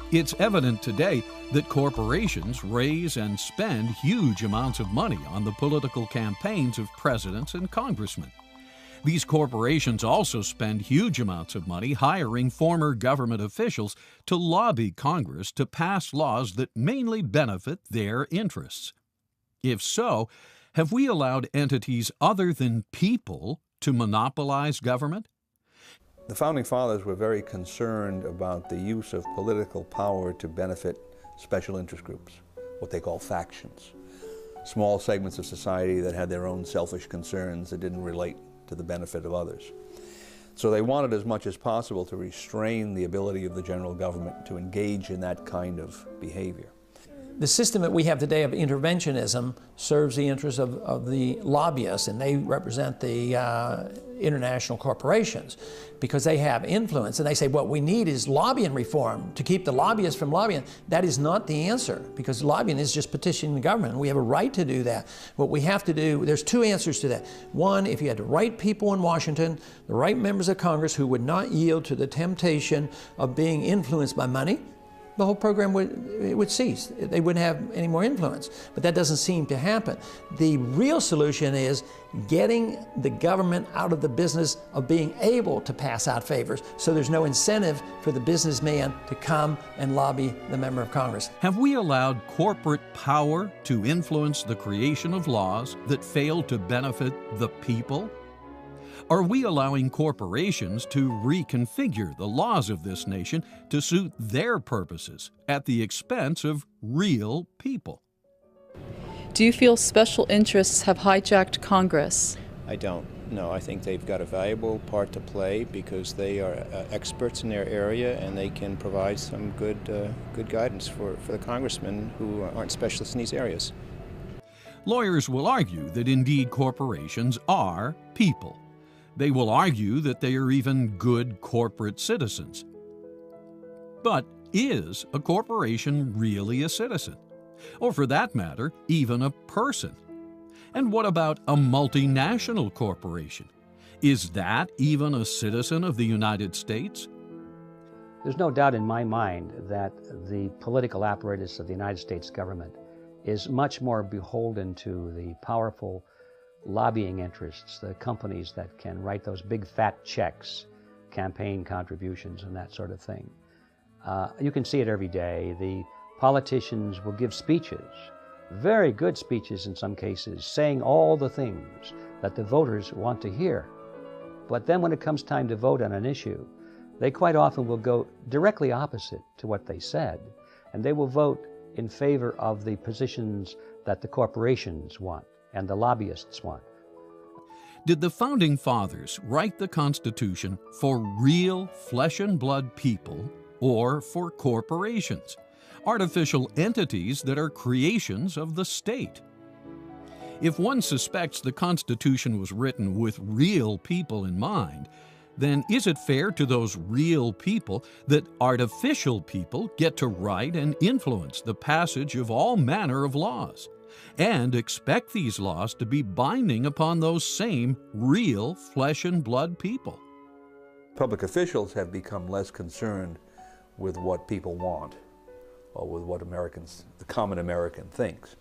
It's evident today that corporations raise and spend huge amounts of money on the political campaigns of presidents and congressmen. These corporations also spend huge amounts of money hiring former government officials to lobby Congress to pass laws that mainly benefit their interests. If so, have we allowed entities other than people to monopolize government? The Founding Fathers were very concerned about the use of political power to benefit special interest groups, what they call factions. Small segments of society that had their own selfish concerns that didn't relate to the benefit of others. So they wanted as much as possible to restrain the ability of the general government to engage in that kind of behavior. The system that we have today of interventionism serves the interests of the lobbyists, and they represent the international corporations because they have influence. And they say what we need is lobbying reform to keep the lobbyists from lobbying. That is not the answer, because lobbying is just petitioning the government. We have a right to do that. What we have to do, there's two answers to that. One, if you had the right people in Washington, the right members of Congress who would not yield to the temptation of being influenced by money, the whole program would cease. They wouldn't have any more influence. But that doesn't seem to happen. The real solution is getting the government out of the business of being able to pass out favors, so there's no incentive for the businessman to come and lobby the member of Congress. Have we allowed corporate power to influence the creation of laws that fail to benefit the people? Are we allowing corporations to reconfigure the laws of this nation to suit their purposes at the expense of real people? Do you feel special interests have hijacked Congress? I don't. No, I think they've got a valuable part to play because they are experts in their area and they can provide some good guidance for the congressmen who aren't specialists in these areas. Lawyers will argue that indeed corporations are people. They will argue that they are even good corporate citizens. But is a corporation really a citizen? Or for that matter, even a person? And what about a multinational corporation? Is that even a citizen of the United States? There's no doubt in my mind that the political apparatus of the United States government is much more beholden to the powerful lobbying interests, the companies that can write those big fat checks, campaign contributions and that sort of thing. You can see it every day. The politicians will give speeches, very good speeches in some cases, saying all the things that the voters want to hear. But then when it comes time to vote on an issue, they quite often will go directly opposite to what they said, and they will vote in favor of the positions that the corporations want and the lobbyists want. Did the Founding Fathers write the Constitution for real flesh and blood people or for corporations, artificial entities that are creations of the state? If one suspects the Constitution was written with real people in mind, then is it fair to those real people that artificial people get to write and influence the passage of all manner of laws, and expect these laws to be binding upon those same real flesh and blood people? Public officials have become less concerned with what people want or with what the common American thinks.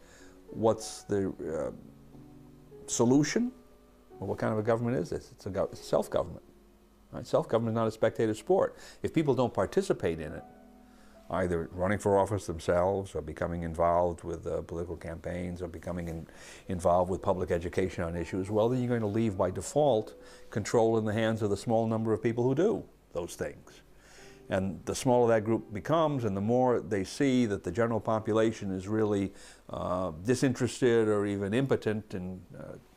What's the solution? Well, what kind of a government is this? It's self-government. Right? Self-government is not a spectator sport. If people don't participate in it, either running for office themselves or becoming involved with political campaigns or becoming involved with public education on issues, well, then you're going to leave by default control in the hands of the small number of people who do those things. And the smaller that group becomes, and the more they see that the general population is really disinterested or even impotent in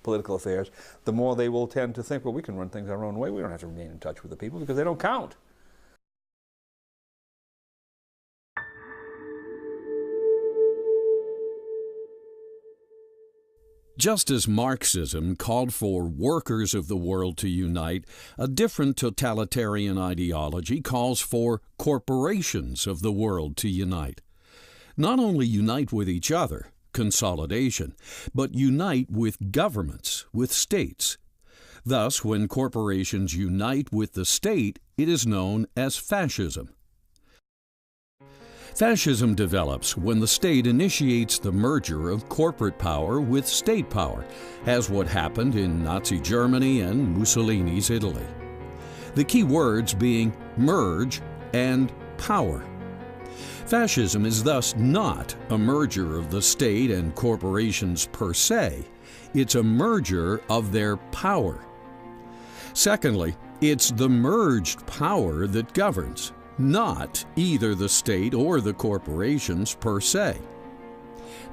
political affairs, the more they will tend to think, well, we can run things our own way. We don't have to remain in touch with the people because they don't count. Just as Marxism called for workers of the world to unite, a different totalitarian ideology calls for corporations of the world to unite. Not only unite with each other, consolidation, but unite with governments, with states. Thus, when corporations unite with the state, it is known as fascism. Fascism develops when the state initiates the merger of corporate power with state power, as what happened in Nazi Germany and Mussolini's Italy. The key words being merge and power. Fascism is thus not a merger of the state and corporations per se. It's a merger of their power. Secondly, it's the merged power that governs, not either the state or the corporations per se.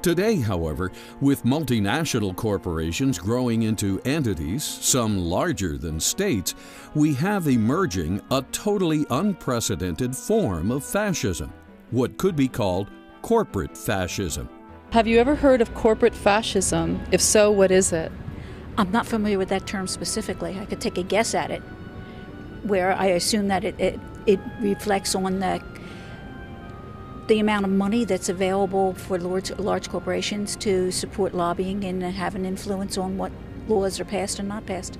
Today, however, with multinational corporations growing into entities, some larger than states, we have emerging a totally unprecedented form of fascism, what could be called corporate fascism. Have you ever heard of corporate fascism? If so, what is it? I'm not familiar with that term specifically. I could take a guess at it, where I assume that it reflects on the amount of money that's available for large corporations to support lobbying and have an influence on what laws are passed and not passed.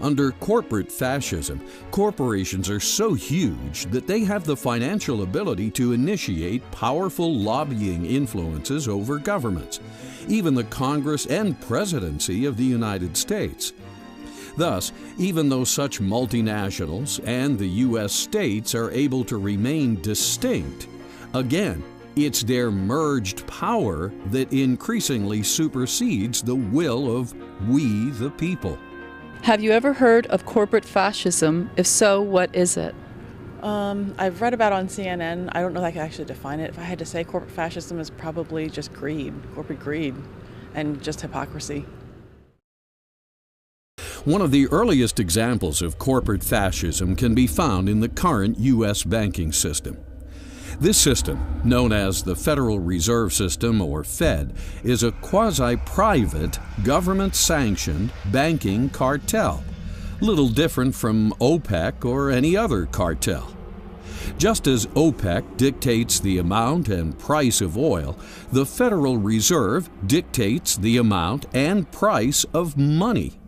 Under corporate fascism, corporations are so huge that they have the financial ability to initiate powerful lobbying influences over governments, even the Congress and presidency of the United States. Thus, even though such multinationals and the U.S. states are able to remain distinct, again, it's their merged power that increasingly supersedes the will of we the people. Have you ever heard of corporate fascism? If so, what is it? I've read about it on CNN. I don't know if I can actually define it. If I had to say, corporate fascism is probably just greed, corporate greed, and just hypocrisy. One of the earliest examples of corporate fascism can be found in the current U.S. banking system. This system, known as the Federal Reserve System, or Fed, is a quasi-private, government-sanctioned banking cartel, little different from OPEC or any other cartel. Just as OPEC dictates the amount and price of oil, the Federal Reserve dictates the amount and price of money.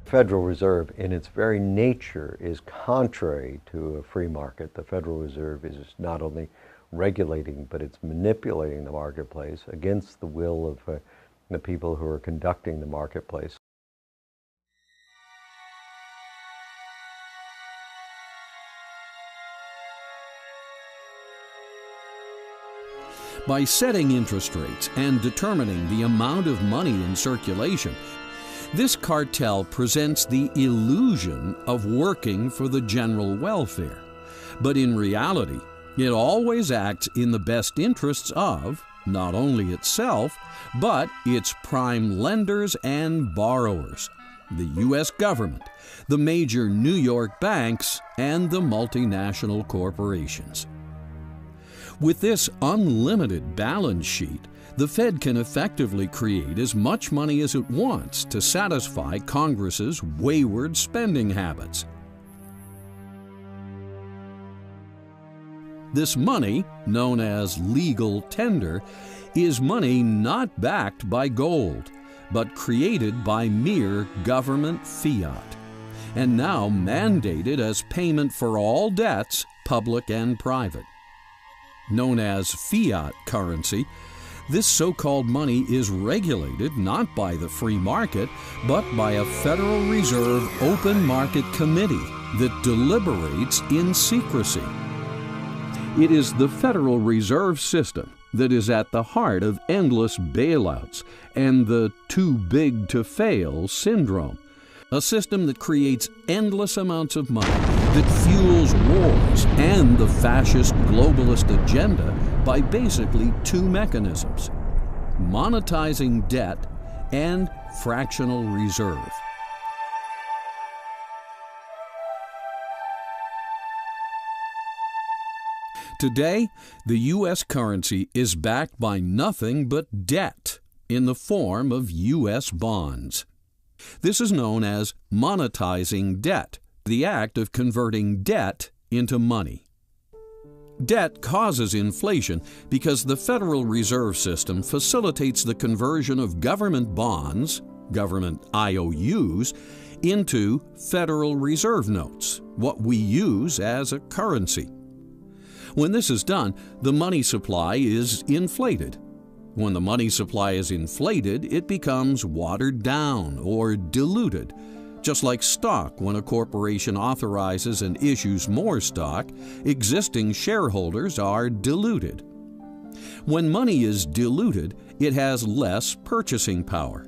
Federal Reserve, in its very nature, is contrary to a free market. The Federal Reserve is not only regulating, but it's manipulating the marketplace against the will of the people who are conducting the marketplace. By setting interest rates and determining the amount of money in circulation, this cartel presents the illusion of working for the general welfare, but in reality, it always acts in the best interests of not only itself, but its prime lenders and borrowers, the U.S. government, the major New York banks, and the multinational corporations. With this unlimited balance sheet, the Fed can effectively create as much money as it wants to satisfy Congress's wayward spending habits. This money, known as legal tender, is money not backed by gold, but created by mere government fiat, and now mandated as payment for all debts, public and private. Known as fiat currency, this so-called money is regulated not by the free market, but by a Federal Reserve open market committee that deliberates in secrecy. It is the Federal Reserve System that is at the heart of endless bailouts and the too big to fail syndrome, a system that creates endless amounts of money, that fuels wars and the fascist globalist agenda by basically two mechanisms: monetizing debt and fractional reserve. Today, the U.S. currency is backed by nothing but debt in the form of U.S. bonds. This is known as monetizing debt, the act of converting debt into money. Debt causes inflation because the Federal Reserve System facilitates the conversion of government bonds, government IOUs, into Federal Reserve notes, what we use as a currency. When this is done, the money supply is inflated. When the money supply is inflated, it becomes watered down or diluted. Just like stock, when a corporation authorizes and issues more stock, existing shareholders are diluted. When money is diluted, it has less purchasing power.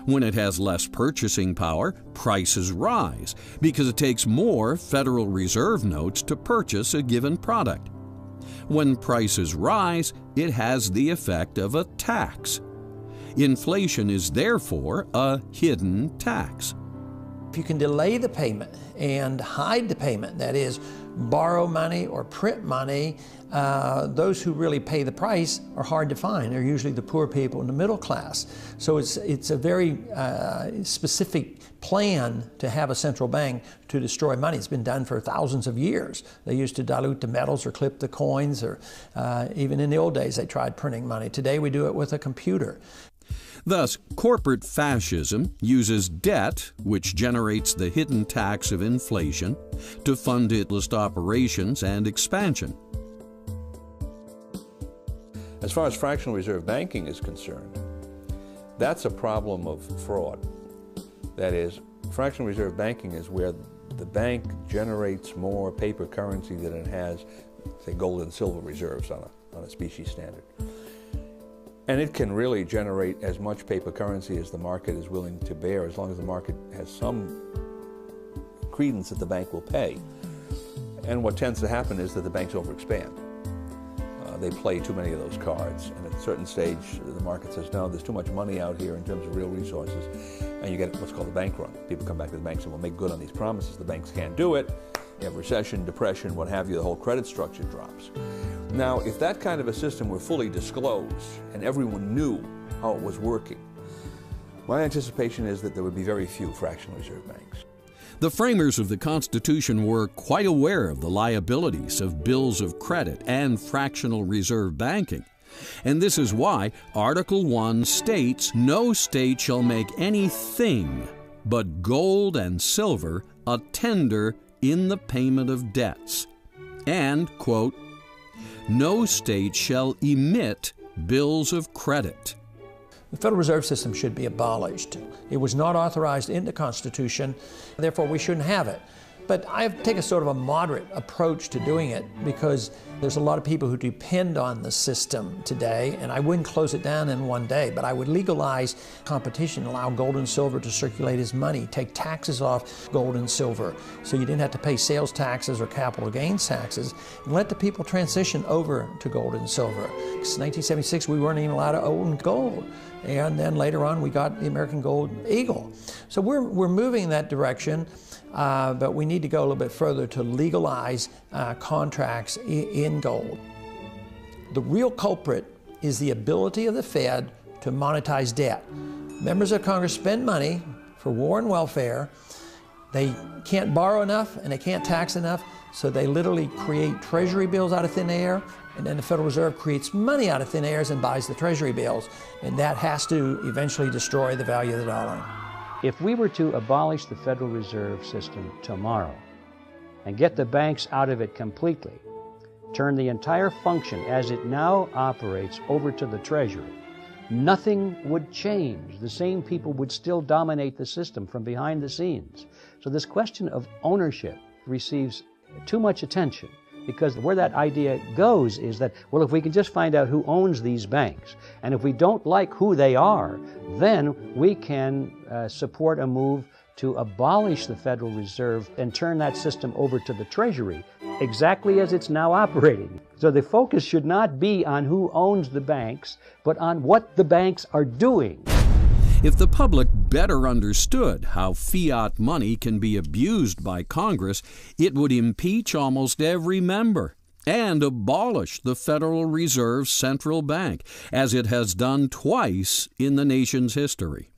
When it has less purchasing power, prices rise because it takes more Federal Reserve notes to purchase a given product. When prices rise, it has the effect of a tax. Inflation is therefore a hidden tax. If you can delay the payment and hide the payment, that is, borrow money or print money, those who really pay the price are hard to find. They're usually the poor people in the middle class. So it's a very specific plan to have a central bank to destroy money. It's been done for thousands of years. They used to dilute the metals or clip the coins, or even in the old days they tried printing money. Today we do it with a computer. Thus, corporate fascism uses debt, which generates the hidden tax of inflation, to fund its operations and expansion. As far as fractional reserve banking is concerned, that's a problem of fraud. That is, fractional reserve banking is where the bank generates more paper currency than it has, say, gold and silver reserves on a specie standard. And it can really generate as much paper currency as the market is willing to bear, as long as the market has some credence that the bank will pay. And what tends to happen is that the banks overexpand. They play too many of those cards, and at a certain stage the market says, no, there's too much money out here in terms of real resources, and you get what's called a bank run. People come back to the banks and will make good on these promises. The banks can't do it. You have recession, depression, what have you, the whole credit structure drops. Now, if that kind of a system were fully disclosed and everyone knew how it was working, my anticipation is that there would be very few fractional reserve banks. The framers of the Constitution were quite aware of the liabilities of bills of credit and fractional reserve banking. And this is why Article 1 states, "No state shall make anything but gold and silver a tender in the payment of debts." And, quote, "No state shall emit bills of credit." The Federal Reserve System should be abolished. It was not authorized in the Constitution, therefore we shouldn't have it. But I take a sort of a moderate approach to doing it because there's a lot of people who depend on the system today, and I wouldn't close it down in one day, but I would legalize competition, allow gold and silver to circulate as money, take taxes off gold and silver so you didn't have to pay sales taxes or capital gains taxes, and let the people transition over to gold and silver. Since 1976, we weren't even allowed to own gold. And then later on, we got the American Gold Eagle. So we're moving in that direction. But we need to go a little bit further to legalize contracts in gold. The real culprit is the ability of the Fed to monetize debt. Members of Congress spend money for war and welfare. They can't borrow enough and they can't tax enough, so they literally create treasury bills out of thin air, and then the Federal Reserve creates money out of thin air and buys the treasury bills, and that has to eventually destroy the value of the dollar. If we were to abolish the Federal Reserve System tomorrow and get the banks out of it completely, turn the entire function as it now operates over to the Treasury, nothing would change. The same people would still dominate the system from behind the scenes. So this question of ownership receives too much attention, because where that idea goes is that, well, if we can just find out who owns these banks, and if we don't like who they are, then we can support a move to abolish the Federal Reserve and turn that system over to the Treasury, exactly as it's now operating. So the focus should not be on who owns the banks, but on what the banks are doing. If the public better understood how fiat money can be abused by Congress, it would impeach almost every member and abolish the Federal Reserve Central Bank, as it has done twice in the nation's history.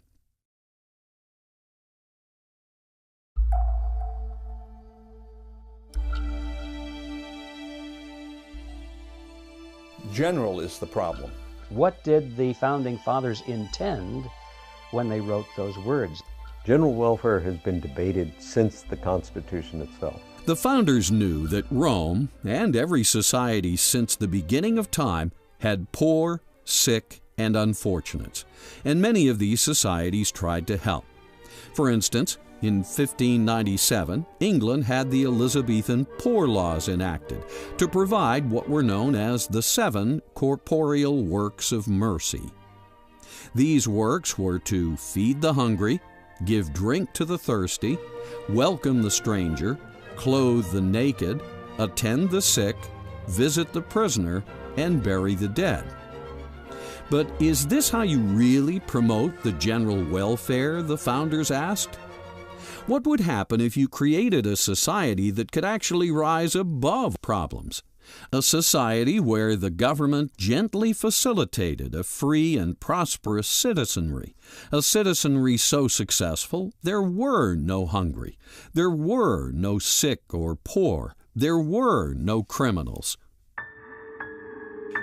General is the problem. What did the Founding Fathers intend when they wrote those words? General welfare has been debated since the Constitution itself. The founders knew that Rome, and every society since the beginning of time, had poor, sick, and unfortunates, and many of these societies tried to help. For instance, in 1597, England had the Elizabethan Poor Laws enacted to provide what were known as the 7 corporeal works of mercy. These works were to feed the hungry, give drink to the thirsty, welcome the stranger, clothe the naked, attend the sick, visit the prisoner, and bury the dead. But is this how you really promote the general welfare, the founders asked? What would happen if you created a society that could actually rise above problems? A society where the government gently facilitated a free and prosperous citizenry, a citizenry so successful there were no hungry, there were no sick or poor, there were no criminals.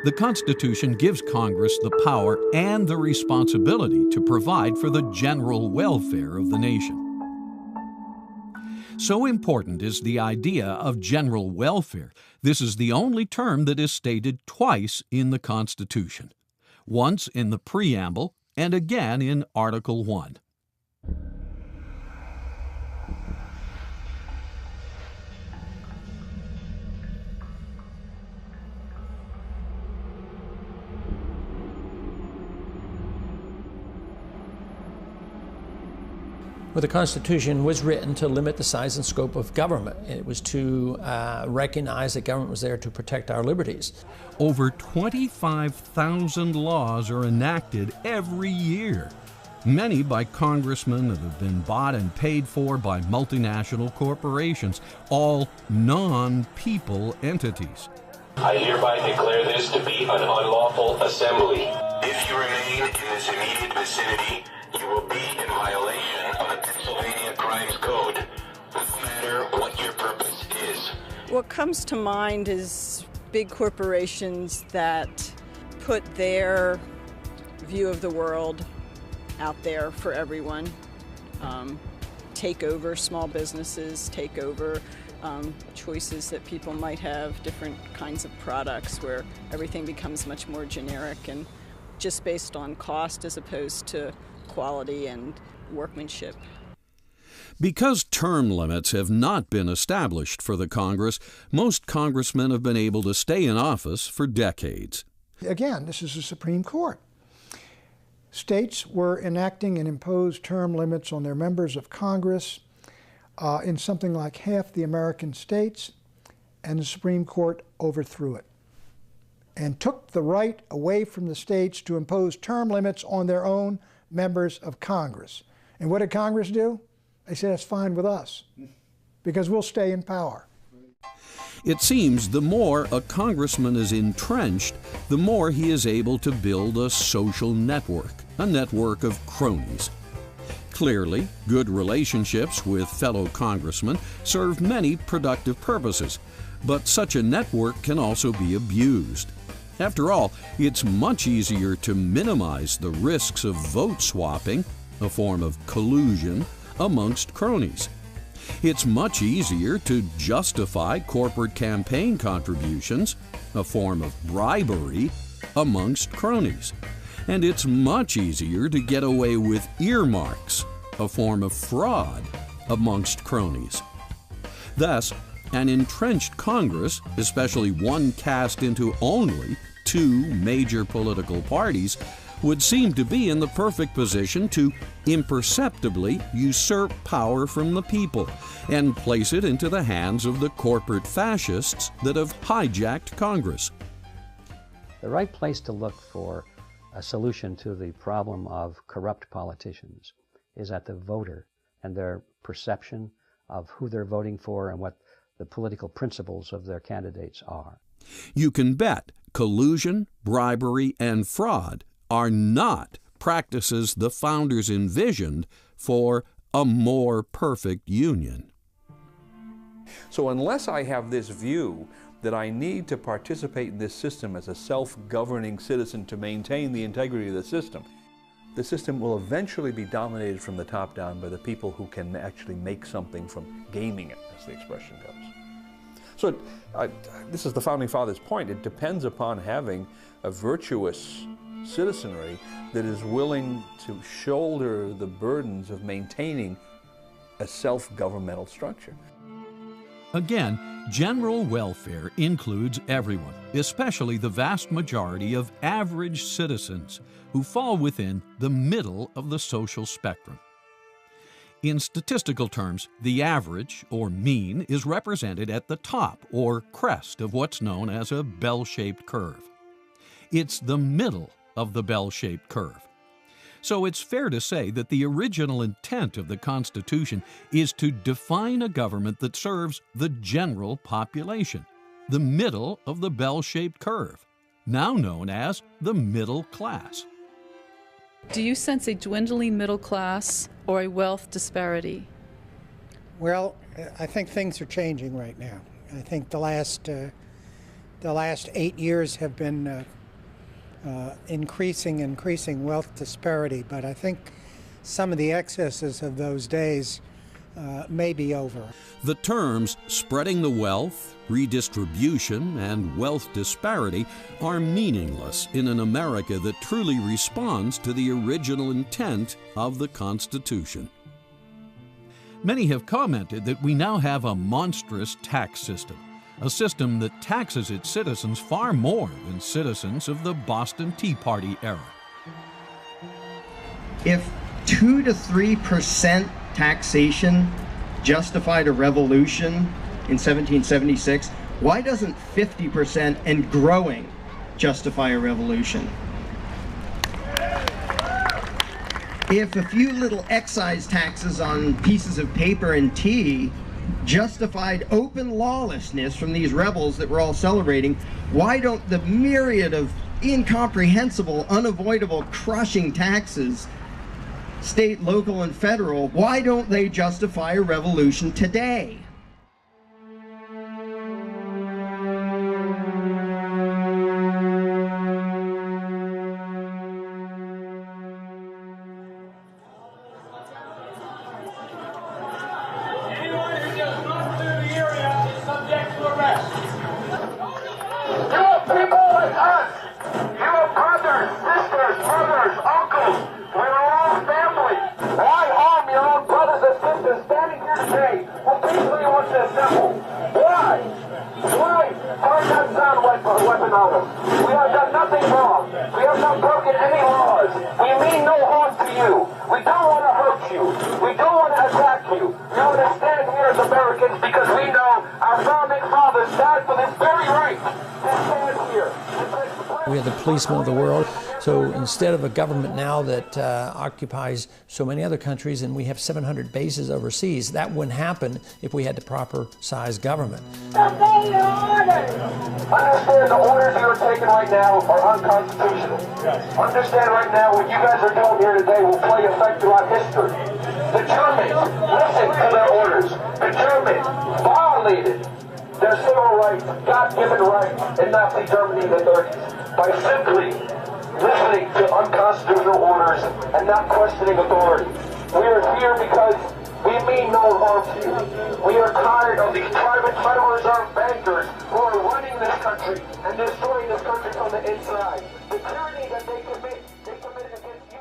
The Constitution gives Congress the power and the responsibility to provide for the general welfare of the nation. So important is the idea of general welfare. This is the only term that is stated twice in the Constitution, once in the preamble and again in Article 1. Well, the Constitution was written to limit the size and scope of government. It was to recognize that government was there to protect our liberties. Over 25,000 laws are enacted every year, many by congressmen that have been bought and paid for by multinational corporations, all non-people entities. I hereby declare this to be an unlawful assembly. If you remain in this immediate vicinity, you will be in violation of the Pennsylvania Crimes Code, no matter what your purpose is. What comes to mind is big corporations that put their view of the world out there for everyone, take over small businesses, take over choices that people might have, different kinds of products where everything becomes much more generic and just based on cost as opposed to quality and workmanship. Because term limits have not been established for the Congress, most congressmen have been able to stay in office for decades. Again, this is the Supreme Court. States were enacting and imposed term limits on their members of Congress in something like half the American states, and the Supreme Court overthrew it and took the right away from the states to impose term limits on their own members of Congress. And what did Congress do? They said, that's fine with us, because we'll stay in power. It seems the more a congressman is entrenched, the more he is able to build a social network, a network of cronies. Clearly, good relationships with fellow congressmen serve many productive purposes, but such a network can also be abused. After all, it's much easier to minimize the risks of vote swapping, a form of collusion, amongst cronies. It's much easier to justify corporate campaign contributions, a form of bribery, amongst cronies. And it's much easier to get away with earmarks, a form of fraud, amongst cronies. Thus, an entrenched Congress, especially one cast into only 2 major political parties, would seem to be in the perfect position to imperceptibly usurp power from the people and place it into the hands of the corporate fascists that have hijacked Congress. The right place to look for a solution to the problem of corrupt politicians is at the voter and their perception of who they're voting for and what the political principles of their candidates are. You can bet collusion, bribery, and fraud are not practices the founders envisioned for a more perfect union. So unless I have this view that I need to participate in this system as a self-governing citizen to maintain the integrity of the system, the system will eventually be dominated from the top down by the people who can actually make something from gaming it, as the expression goes. So this is the Founding Fathers' point. It depends upon having a virtuous citizenry that is willing to shoulder the burdens of maintaining a self-governmental structure. Again, general welfare includes everyone, especially the vast majority of average citizens who fall within the middle of the social spectrum. In statistical terms, the average, or mean, is represented at the top, or crest, of what's known as a bell-shaped curve. It's the middle of the bell-shaped curve. So it's fair to say that the original intent of the Constitution is to define a government that serves the general population, the middle of the bell-shaped curve, now known as the middle class. Do you sense a dwindling middle class or a wealth disparity? Well, I think things are changing right now. I think the last 8 years have been increasing wealth disparity, but I think some of the excesses of those days may be over. The terms spreading the wealth, redistribution, and wealth disparity are meaningless in an America that truly responds to the original intent of the Constitution. Many have commented that we now have a monstrous tax system, a system that taxes its citizens far more than citizens of the Boston Tea Party era. If 2 to 3% taxation justified a revolution in 1776, why doesn't 50% and growing justify a revolution? If a few little excise taxes on pieces of paper and tea justified open lawlessness from these rebels that we're all celebrating, why don't the myriad of incomprehensible, unavoidable, crushing taxes, state, local, and federal, why don't they justify a revolution today? We are the policemen of the world. So instead of a government now that occupies so many other countries, and we have 700 bases overseas, that wouldn't happen if we had the proper size government. Understand the orders you are taking right now are unconstitutional. Understand right now what you guys are doing here today will play effect throughout history. The Germans, listen to their orders. The Germans violated their civil rights, God-given rights in Nazi Germany in the 30s by simply listening to unconstitutional orders and not questioning authority. We are here because we mean no harm to you. We are tired of these private Federal Reserve bankers who are running this country and destroying this country from the inside. The tyranny that they committed against you.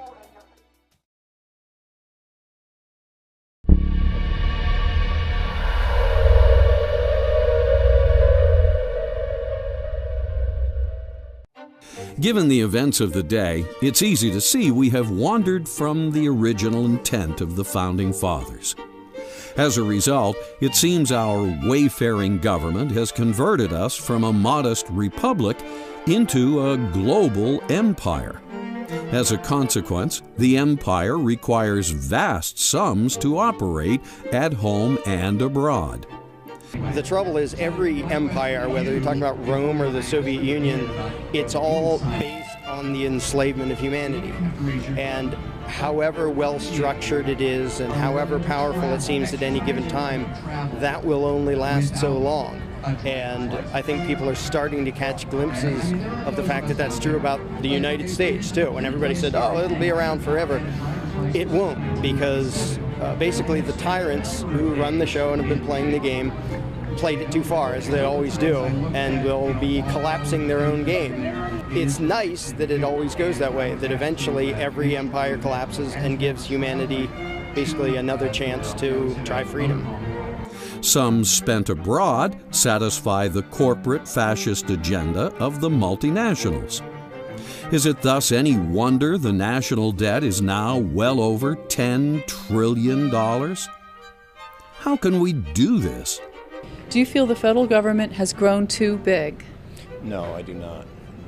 Given the events of the day, it's easy to see we have wandered from the original intent of the Founding Fathers. As a result, it seems our wayfaring government has converted us from a modest republic into a global empire. As a consequence, the empire requires vast sums to operate at home and abroad. The trouble is every empire, whether you're talking about Rome or the Soviet Union, it's all based on the enslavement of humanity. And however well structured it is and however powerful it seems at any given time, that will only last so long. And I think people are starting to catch glimpses of the fact that that's true about the United States, too. And everybody said, oh, it'll be around forever. It won't, because basically the tyrants who run the show and have been playing the game played it too far, as they always do, and will be collapsing their own game. It's nice that it always goes that way, that eventually every empire collapses and gives humanity basically another chance to try freedom. Sums spent abroad satisfy the corporate fascist agenda of the multinationals. Is it thus any wonder the national debt is now well over $10 trillion? How can we do this? Do you feel the federal government has grown too big? No, I do not.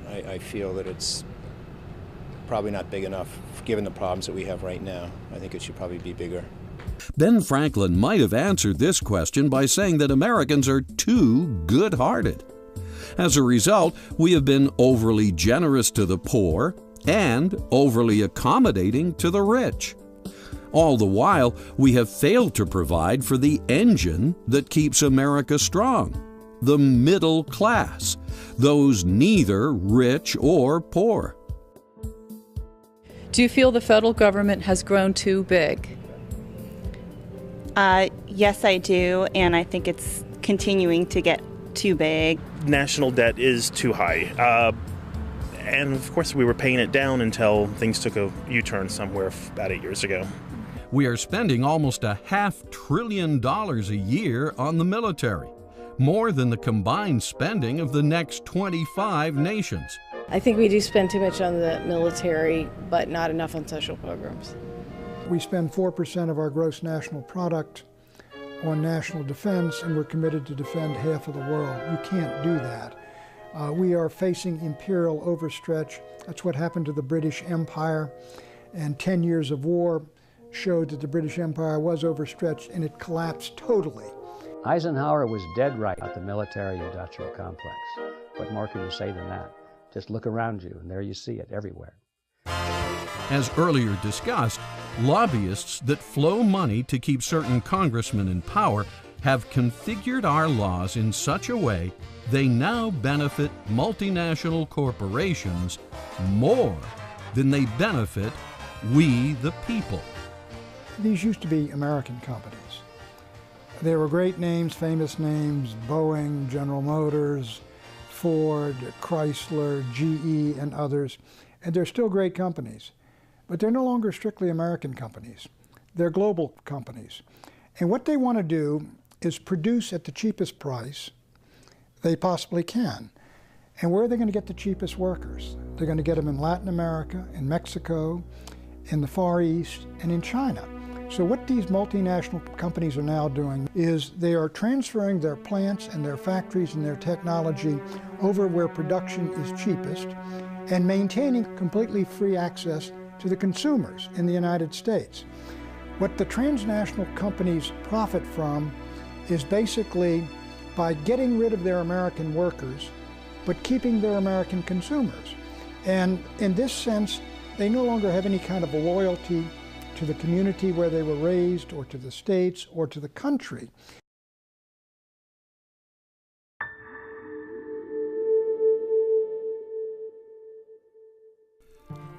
I feel that it's probably not big enough given the problems that we have right now. I think it should probably be bigger. Ben Franklin might have answered this question by saying that Americans are too good-hearted. As a result, we have been overly generous to the poor and overly accommodating to the rich. All the while, we have failed to provide for the engine that keeps America strong, the middle class, those neither rich or poor. Do you feel the federal government has grown too big? Yes, I do, and I think it's continuing to get too big. National debt is too high. And of course, we were paying it down until things took a U-turn somewhere about 8 years ago. We are spending almost $500 billion a year on the military, more than the combined spending of the next 25 nations. I think we do spend too much on the military, but not enough on social programs. We spend 4% of our gross national product on national defense, and we're committed to defend half of the world. You can't do that. We are facing imperial overstretch. That's what happened to the British Empire, and 10 years of war showed that the British Empire was overstretched, and it collapsed totally. Eisenhower was dead right about the military-industrial complex. What more can you say than that? Just look around you, and there you see it everywhere. As earlier discussed, lobbyists that flow money to keep certain congressmen in power have configured our laws in such a way they now benefit multinational corporations more than they benefit we the people. These used to be American companies. There were great names, famous names, Boeing, General Motors, Ford, Chrysler, GE, and others, and they're still great companies. But they're no longer strictly American companies. They're global companies. And what they want to do is produce at the cheapest price they possibly can. And where are they going to get the cheapest workers? They're going to get them in Latin America, in Mexico, in the Far East, and in China. So what these multinational companies are now doing is they are transferring their plants and their factories and their technology over where production is cheapest and maintaining completely free access to the consumers in the United States. What the transnational companies profit from is basically by getting rid of their American workers, but keeping their American consumers. And in this sense, they no longer have any kind of a loyalty to the community where they were raised, or to the states, or to the country.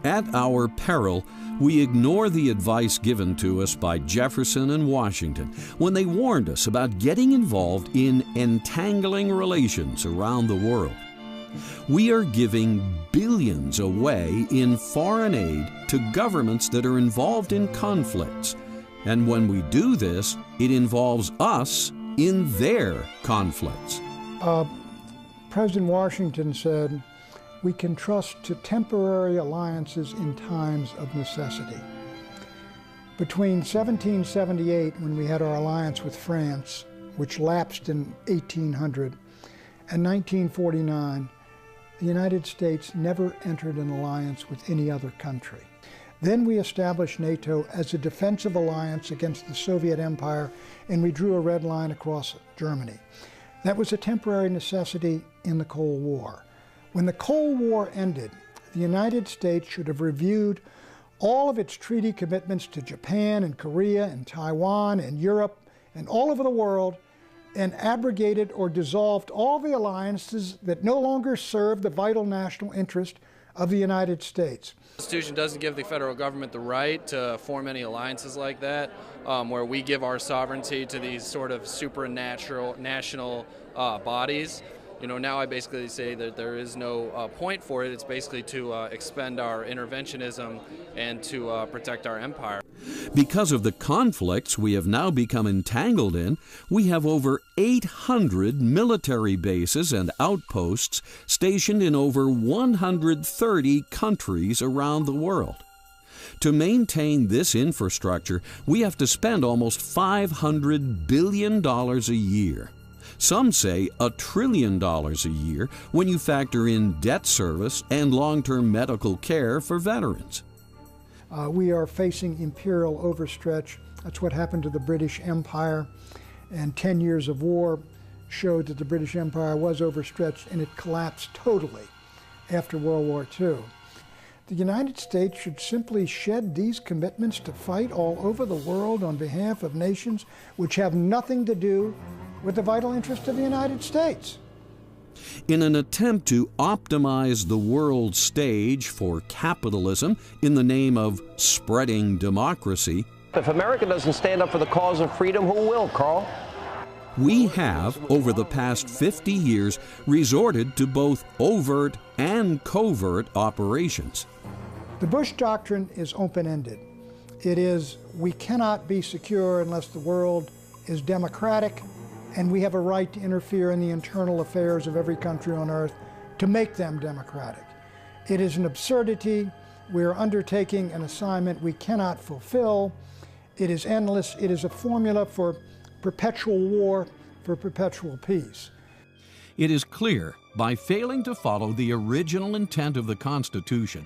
At our peril, we ignore the advice given to us by Jefferson and Washington when they warned us about getting involved in entangling relations around the world. We are giving billions away in foreign aid to governments that are involved in conflicts. And when we do this, it involves us in their conflicts. President Washington said, "We can trust to temporary alliances in times of necessity." Between 1778, when we had our alliance with France, which lapsed in 1800, and 1949, the United States never entered an alliance with any other country. Then we established NATO as a defensive alliance against the Soviet Empire, and we drew a red line across Germany. That was a temporary necessity in the Cold War. When the Cold War ended, the United States should have reviewed all of its treaty commitments to Japan and Korea and Taiwan and Europe and all over the world, and abrogated or dissolved all the alliances that no longer serve the vital national interest of the United States. The Constitution doesn't give the federal government the right to form any alliances like that, where we give our sovereignty to these sort of supernatural national bodies. You know, now I basically say that there is no point for it. It's basically to expend our interventionism and to protect our empire. Because of the conflicts we have now become entangled in, we have over 800 military bases and outposts stationed in over 130 countries around the world. To maintain this infrastructure, we have to spend almost $500 billion a year. Some say $1 trillion a year when you factor in debt service and long-term medical care for veterans. We are facing imperial overstretch. That's what happened to the British Empire. And 10 years of war showed that the British Empire was overstretched, and it collapsed totally after World War II. The United States should simply shed these commitments to fight all over the world on behalf of nations which have nothing to do with the vital interest of the United States. In an attempt to optimize the world stage for capitalism in the name of spreading democracy, if America doesn't stand up for the cause of freedom, who will, Carl? We have, over the past 50 years, resorted to both overt and covert operations. The Bush Doctrine is open-ended. It is, we cannot be secure unless the world is democratic, and we have a right to interfere in the internal affairs of every country on earth to make them democratic. It is an absurdity. We are undertaking an assignment we cannot fulfill. It is endless. It is a formula for perpetual war, for perpetual peace. It is clear, by failing to follow the original intent of the Constitution,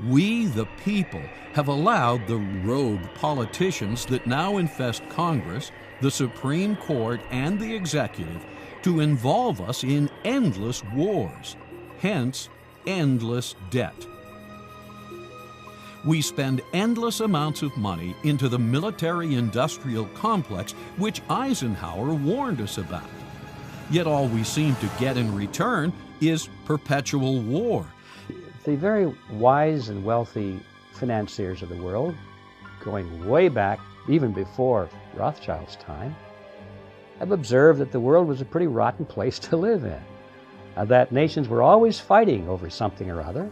we, the people, have allowed the rogue politicians that now infest Congress, the Supreme Court, and the executive to involve us in endless wars, hence endless debt. We spend endless amounts of money into the military-industrial complex which Eisenhower warned us about. Yet all we seem to get in return is perpetual war. The very wise and wealthy financiers of the world, going way back, even before Rothschild's time, have observed that the world was a pretty rotten place to live in. That nations were always fighting over something or other.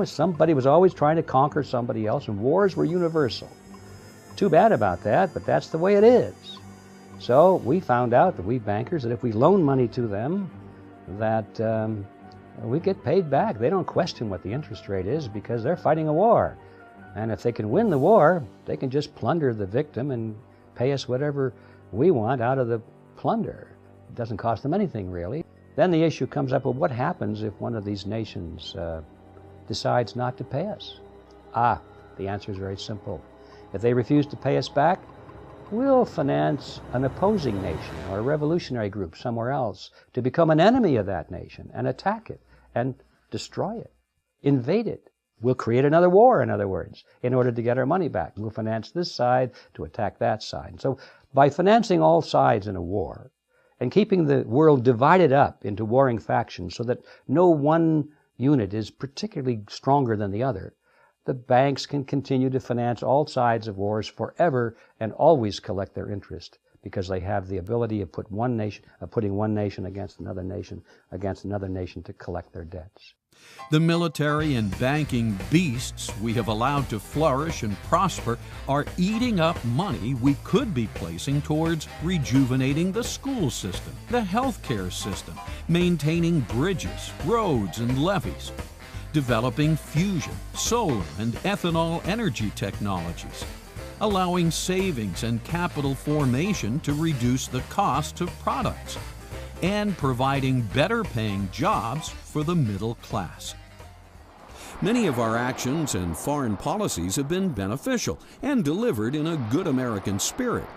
Somebody was always trying to conquer somebody else, and wars were universal. Too bad about that, but that's the way it is. So we found out, that we bankers, that if we loan money to them, that we get paid back. They don't question what the interest rate is because they're fighting a war. And if they can win the war, they can just plunder the victim and pay us whatever we want out of the plunder. It doesn't cost them anything, really. Then the issue comes up, well, what happens if one of these nations decides not to pay us? The answer is very simple. If they refuse to pay us back, we'll finance an opposing nation or a revolutionary group somewhere else to become an enemy of that nation and attack it and destroy it, invade it. We'll create another war, in other words, in order to get our money back. We'll finance this side to attack that side. And so by financing all sides in a war and keeping the world divided up into warring factions so that no one unit is particularly stronger than the other, the banks can continue to finance all sides of wars forever and always collect their interest because they have the ability of putting one nation against another nation to collect their debts. The military and banking beasts we have allowed to flourish and prosper are eating up money we could be placing towards rejuvenating the school system, the healthcare system, maintaining bridges, roads, and levees, developing fusion, solar, and ethanol energy technologies, allowing savings and capital formation to reduce the cost of products, and providing better-paying jobs for the middle class. Many of our actions and foreign policies have been beneficial and delivered in a good American spirit.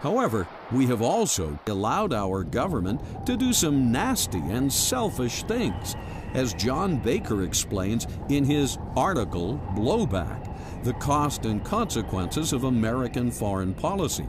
However, we have also allowed our government to do some nasty and selfish things, as John Baker explains in his article, Blowback: The Cost and Consequences of American Foreign Policy.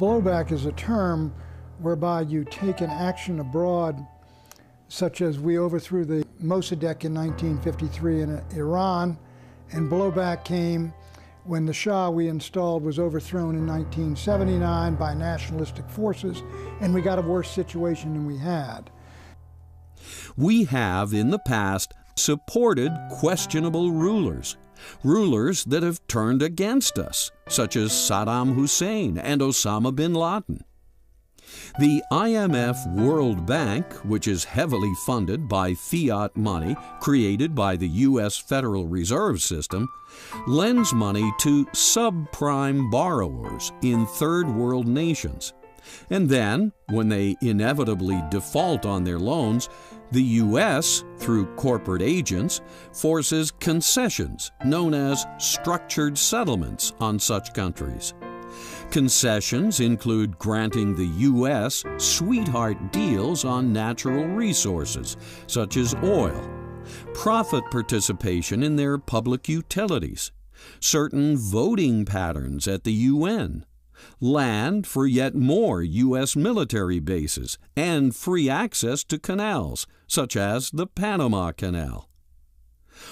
Blowback is a term whereby you take an action abroad, such as we overthrew the Mossadegh in 1953 in Iran, and blowback came when the Shah we installed was overthrown in 1979 by nationalistic forces, and we got a worse situation than we had. We have, in the past, supported questionable rulers, rulers that have turned against us, such as Saddam Hussein and Osama bin Laden. The IMF World Bank, which is heavily funded by fiat money created by the U.S. Federal Reserve System, lends money to subprime borrowers in third world nations. And then, when they inevitably default on their loans, the U.S., through corporate agents, forces concessions known as structured settlements on such countries. Concessions include granting the U.S. sweetheart deals on natural resources, such as oil, profit participation in their public utilities, certain voting patterns at the UN, land for yet more U.S. military bases, and free access to canals, such as the Panama Canal.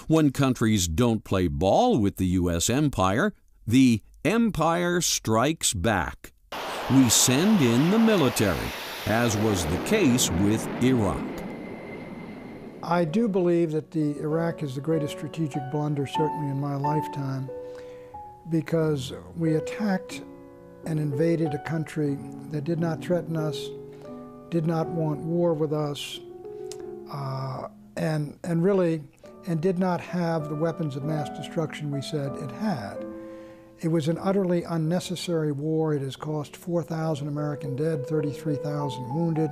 When countries don't play ball with the U.S. empire, the empire strikes back. We send in the military, as was the case with Iraq. I do believe that Iraq is the greatest strategic blunder, certainly in my lifetime, because we attacked and invaded a country that did not threaten us, did not want war with us, and did not have the weapons of mass destruction we said it had. It was an utterly unnecessary war. It has cost 4,000 American dead, 33,000 wounded,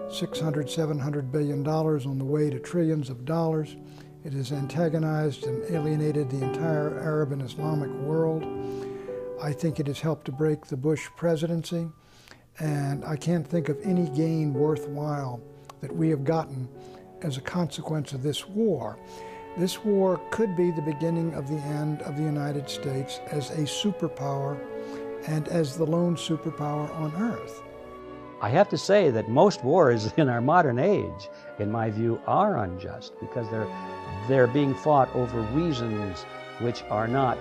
$600–700 billion on the way to trillions of dollars. It has antagonized and alienated the entire Arab and Islamic world. I think it has helped to break the Bush presidency, and I can't think of any gain worthwhile that we have gotten as a consequence of this war. This war could be the beginning of the end of the United States as a superpower and as the lone superpower on Earth. I have to say that most wars in our modern age, in my view, are unjust because they're being fought over reasons which are not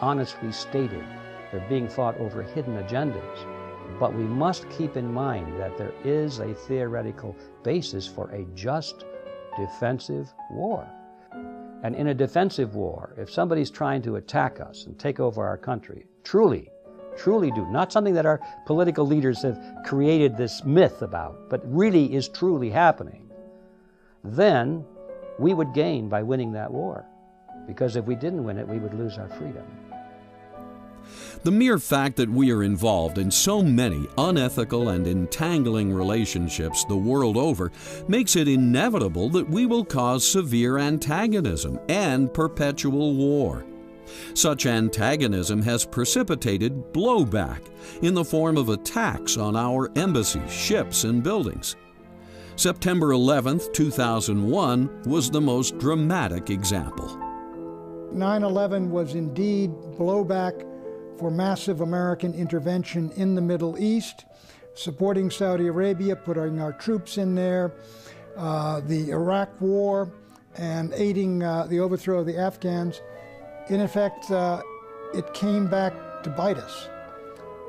honestly stated. They're being fought over hidden agendas. But we must keep in mind that there is a theoretical basis for a just defensive war. And in a defensive war, if somebody's trying to attack us and take over our country, truly do, not something that our political leaders have created this myth about, but really is truly happening, then we would gain by winning that war. Because if we didn't win it, we would lose our freedom. The mere fact that we are involved in so many unethical and entangling relationships the world over makes it inevitable that we will cause severe antagonism and perpetual war. Such antagonism has precipitated blowback in the form of attacks on our embassies, ships, and buildings. September 11, 2001 was the most dramatic example. 9/11 was indeed blowback for massive American intervention in the Middle East, supporting Saudi Arabia, putting our troops in there, the Iraq War, and aiding the overthrow of the Afghans. In effect, it came back to bite us.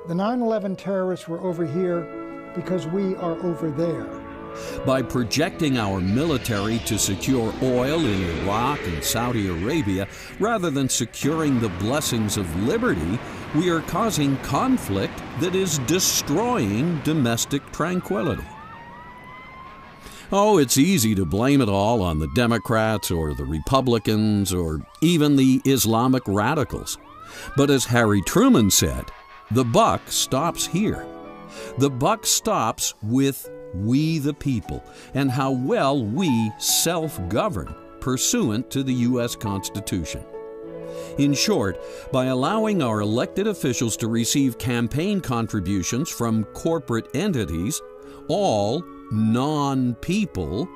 The 9/11 terrorists were over here because we are over there. By projecting our military to secure oil in Iraq and Saudi Arabia, rather than securing the blessings of liberty, we are causing conflict that is destroying domestic tranquility. Oh, it's easy to blame it all on the Democrats or the Republicans or even the Islamic radicals. But as Harry Truman said, the buck stops here. The buck stops with we the people, and how well we self-govern pursuant to the U.S. Constitution. In short, by allowing our elected officials to receive campaign contributions from corporate entities, all non-people,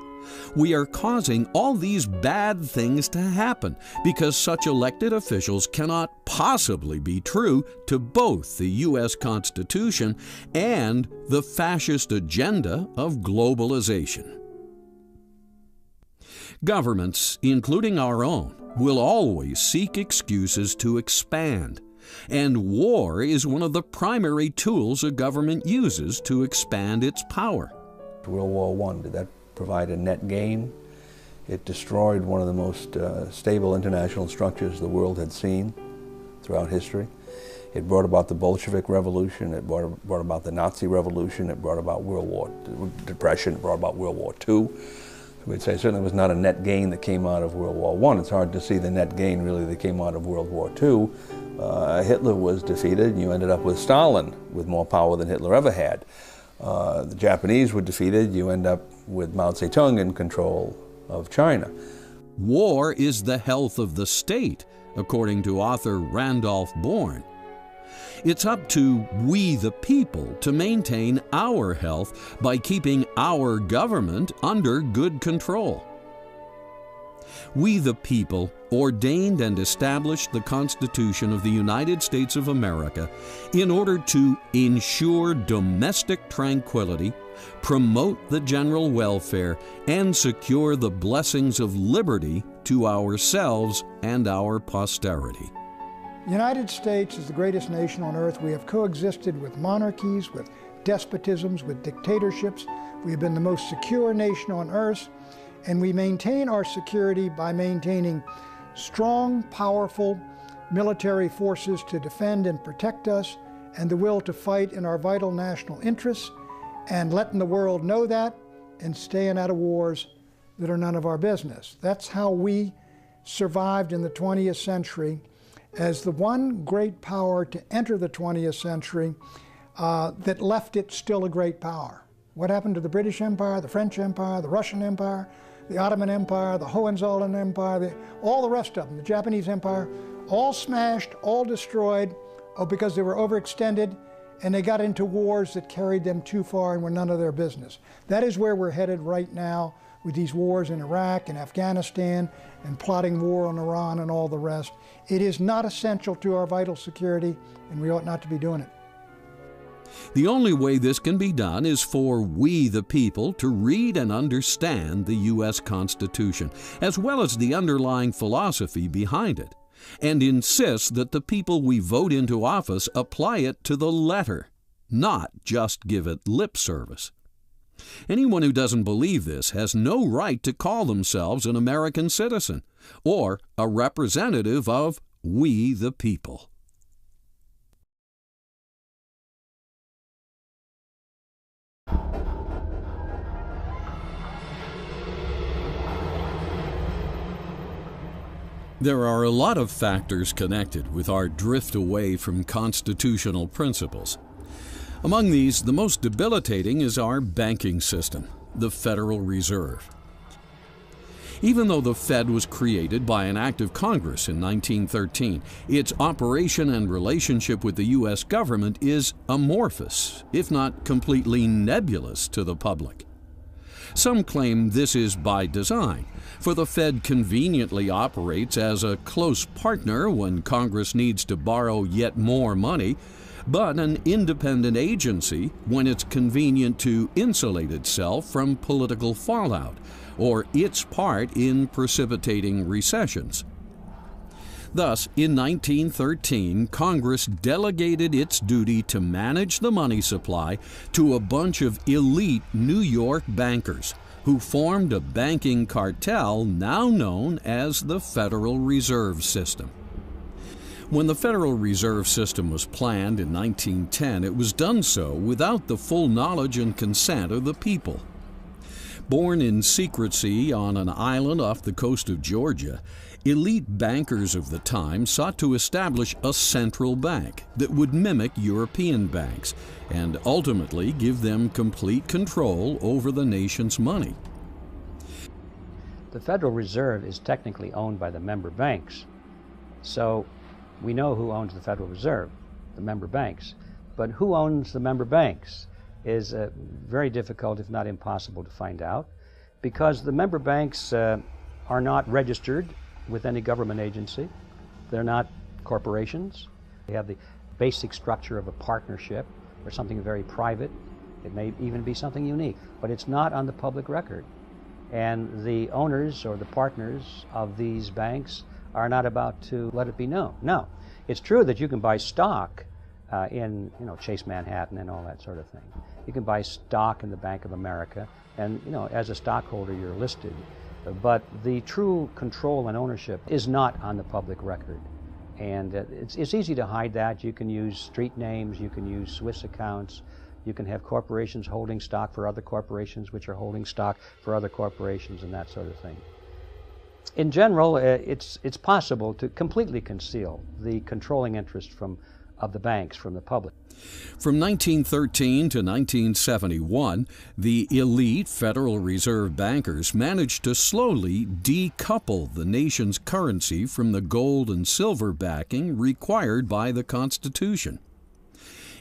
We are causing all these bad things to happen because such elected officials cannot possibly be true to both the U.S. Constitution and the fascist agenda of globalization. Governments, including our own, will always seek excuses to expand, and war is one of the primary tools a government uses to expand its power. World War I, did that provide a net gain? It destroyed one of the most stable international structures the world had seen throughout history. It brought about the Bolshevik Revolution, it brought about the Nazi Revolution, it brought about World War Depression, it brought about World War II. So we'd say certainly it was not a net gain that came out of World War I. It's hard to see the net gain really that came out of World War II. Hitler was defeated, and you ended up with Stalin with more power than Hitler ever had. The Japanese were defeated, you end up with Mao Zedong in control of China. War is the health of the state, according to author Randolph Bourne. It's up to we the people to maintain our health by keeping our government under good control. We the people ordained and established the Constitution of the United States of America in order to ensure domestic tranquility, promote the general welfare, and secure the blessings of liberty to ourselves and our posterity. The United States is the greatest nation on earth. We have coexisted with monarchies, with despotisms, with dictatorships. We have been the most secure nation on earth, and we maintain our security by maintaining strong, powerful military forces to defend and protect us, and the will to fight in our vital national interests, and letting the world know that, and staying out of wars that are none of our business. That's how we survived in the 20th century as the one great power to enter the 20th century that left it still a great power. What happened to the British Empire, the French Empire, the Russian Empire, the Ottoman Empire, the Hohenzollern Empire, all the rest of them, the Japanese Empire, all smashed, all destroyed, because they were overextended and they got into wars that carried them too far and were none of their business. That is where we're headed right now with these wars in Iraq and Afghanistan and plotting war on Iran and all the rest. It is not essential to our vital security, and we ought not to be doing it. The only way this can be done is for we the people to read and understand the U.S. Constitution, as well as the underlying philosophy behind it, and insist that the people we vote into office apply it to the letter, not just give it lip service. Anyone who doesn't believe this has no right to call themselves an American citizen or a representative of we the people. There are a lot of factors connected with our drift away from constitutional principles. Among these, the most debilitating is our banking system, the Federal Reserve. Even though the Fed was created by an act of Congress in 1913, its operation and relationship with the U.S. government is amorphous, if not completely nebulous to the public. Some claim this is by design, for the Fed conveniently operates as a close partner when Congress needs to borrow yet more money, but an independent agency when it's convenient to insulate itself from political fallout or its part in precipitating recessions. Thus, in 1913, Congress delegated its duty to manage the money supply to a bunch of elite New York bankers who formed a banking cartel now known as the Federal Reserve System. When the Federal Reserve System was planned in 1910, it was done so without the full knowledge and consent of the people. Born in secrecy on an island off the coast of Georgia, elite bankers of the time sought to establish a central bank that would mimic European banks and ultimately give them complete control over the nation's money. The Federal Reserve is technically owned by the member banks, so we know who owns the Federal Reserve, the member banks. But who owns the member banks is very difficult, if not impossible, to find out. Because the member banks are not registered with any government agency. They're not corporations. They have the basic structure of a partnership or something very private. It may even be something unique, but it's not on the public record. And the owners or the partners of these banks are not about to let it be known. Now, it's true that you can buy stock in Chase Manhattan and all that sort of thing. You can buy stock in the Bank of America, and as a stockholder you're listed. But the true control and ownership is not on the public record. And it's easy to hide that. You can use street names, you can use Swiss accounts, you can have corporations holding stock for other corporations which are holding stock for other corporations and that sort of thing. In general, it's possible to completely conceal the controlling interest of the banks from the public. From 1913 to 1971, the elite Federal Reserve bankers managed to slowly decouple the nation's currency from the gold and silver backing required by the Constitution.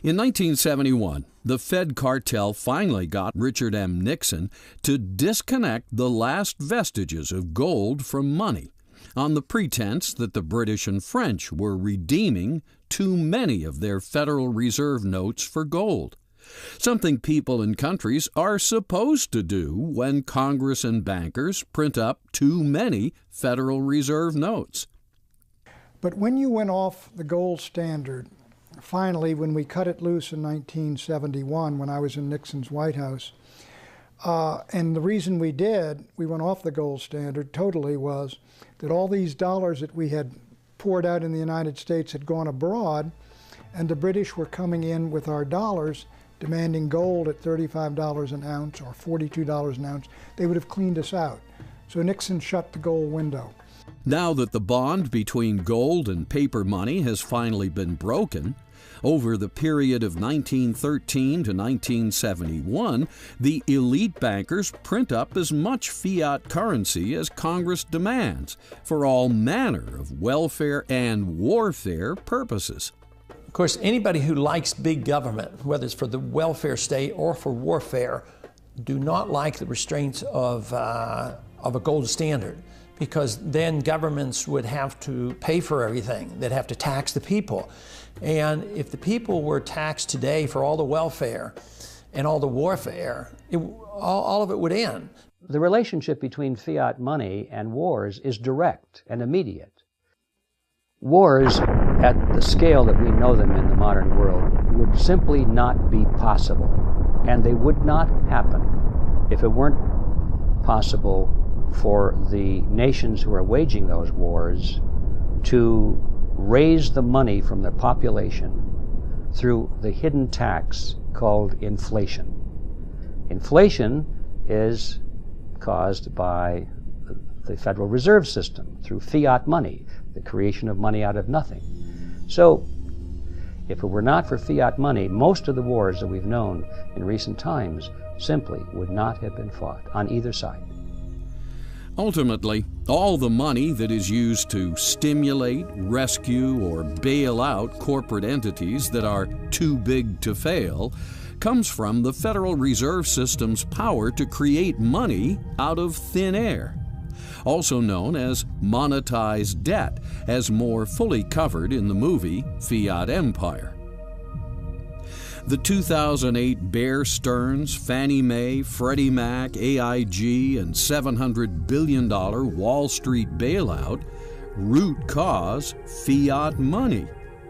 In 1971, the Fed cartel finally got Richard M. Nixon to disconnect the last vestiges of gold from money on the pretense that the British and French were redeeming too many of their Federal Reserve notes for gold, something people and countries are supposed to do when Congress and bankers print up too many Federal Reserve notes. But when you went off the gold standard, finally, when we cut it loose in 1971, when I was in Nixon's White House, and the reason we went off the gold standard totally, was that all these dollars that we had poured out in the United States had gone abroad, and the British were coming in with our dollars, demanding gold at $35 an ounce or $42 an ounce. They would have cleaned us out. So Nixon shut the gold window. Now that the bond between gold and paper money has finally been broken, over the period of 1913 to 1971, the elite bankers print up as much fiat currency as Congress demands for all manner of welfare and warfare purposes. Of course, anybody who likes big government, whether it's for the welfare state or for warfare, do not like the restraints of a gold standard, because then governments would have to pay for everything. They'd have to tax the people. And if the people were taxed today for all the welfare and all the warfare, all of it would end. The relationship between fiat money and wars is direct and immediate. Wars at the scale that we know them in the modern world would simply not be possible, and they would not happen if it weren't possible for the nations who are waging those wars to raise the money from their population through the hidden tax called inflation. Inflation is caused by the Federal Reserve System through fiat money, the creation of money out of nothing. So, if it were not for fiat money, most of the wars that we've known in recent times simply would not have been fought on either side. Ultimately, all the money that is used to stimulate, rescue, or bail out corporate entities that are too big to fail comes from the Federal Reserve System's power to create money out of thin air, also known as monetized debt, as more fully covered in the movie Fiat Empire. The 2008 Bear Stearns, Fannie Mae, Freddie Mac, AIG, and $700 billion Wall Street bailout, root cause fiat money,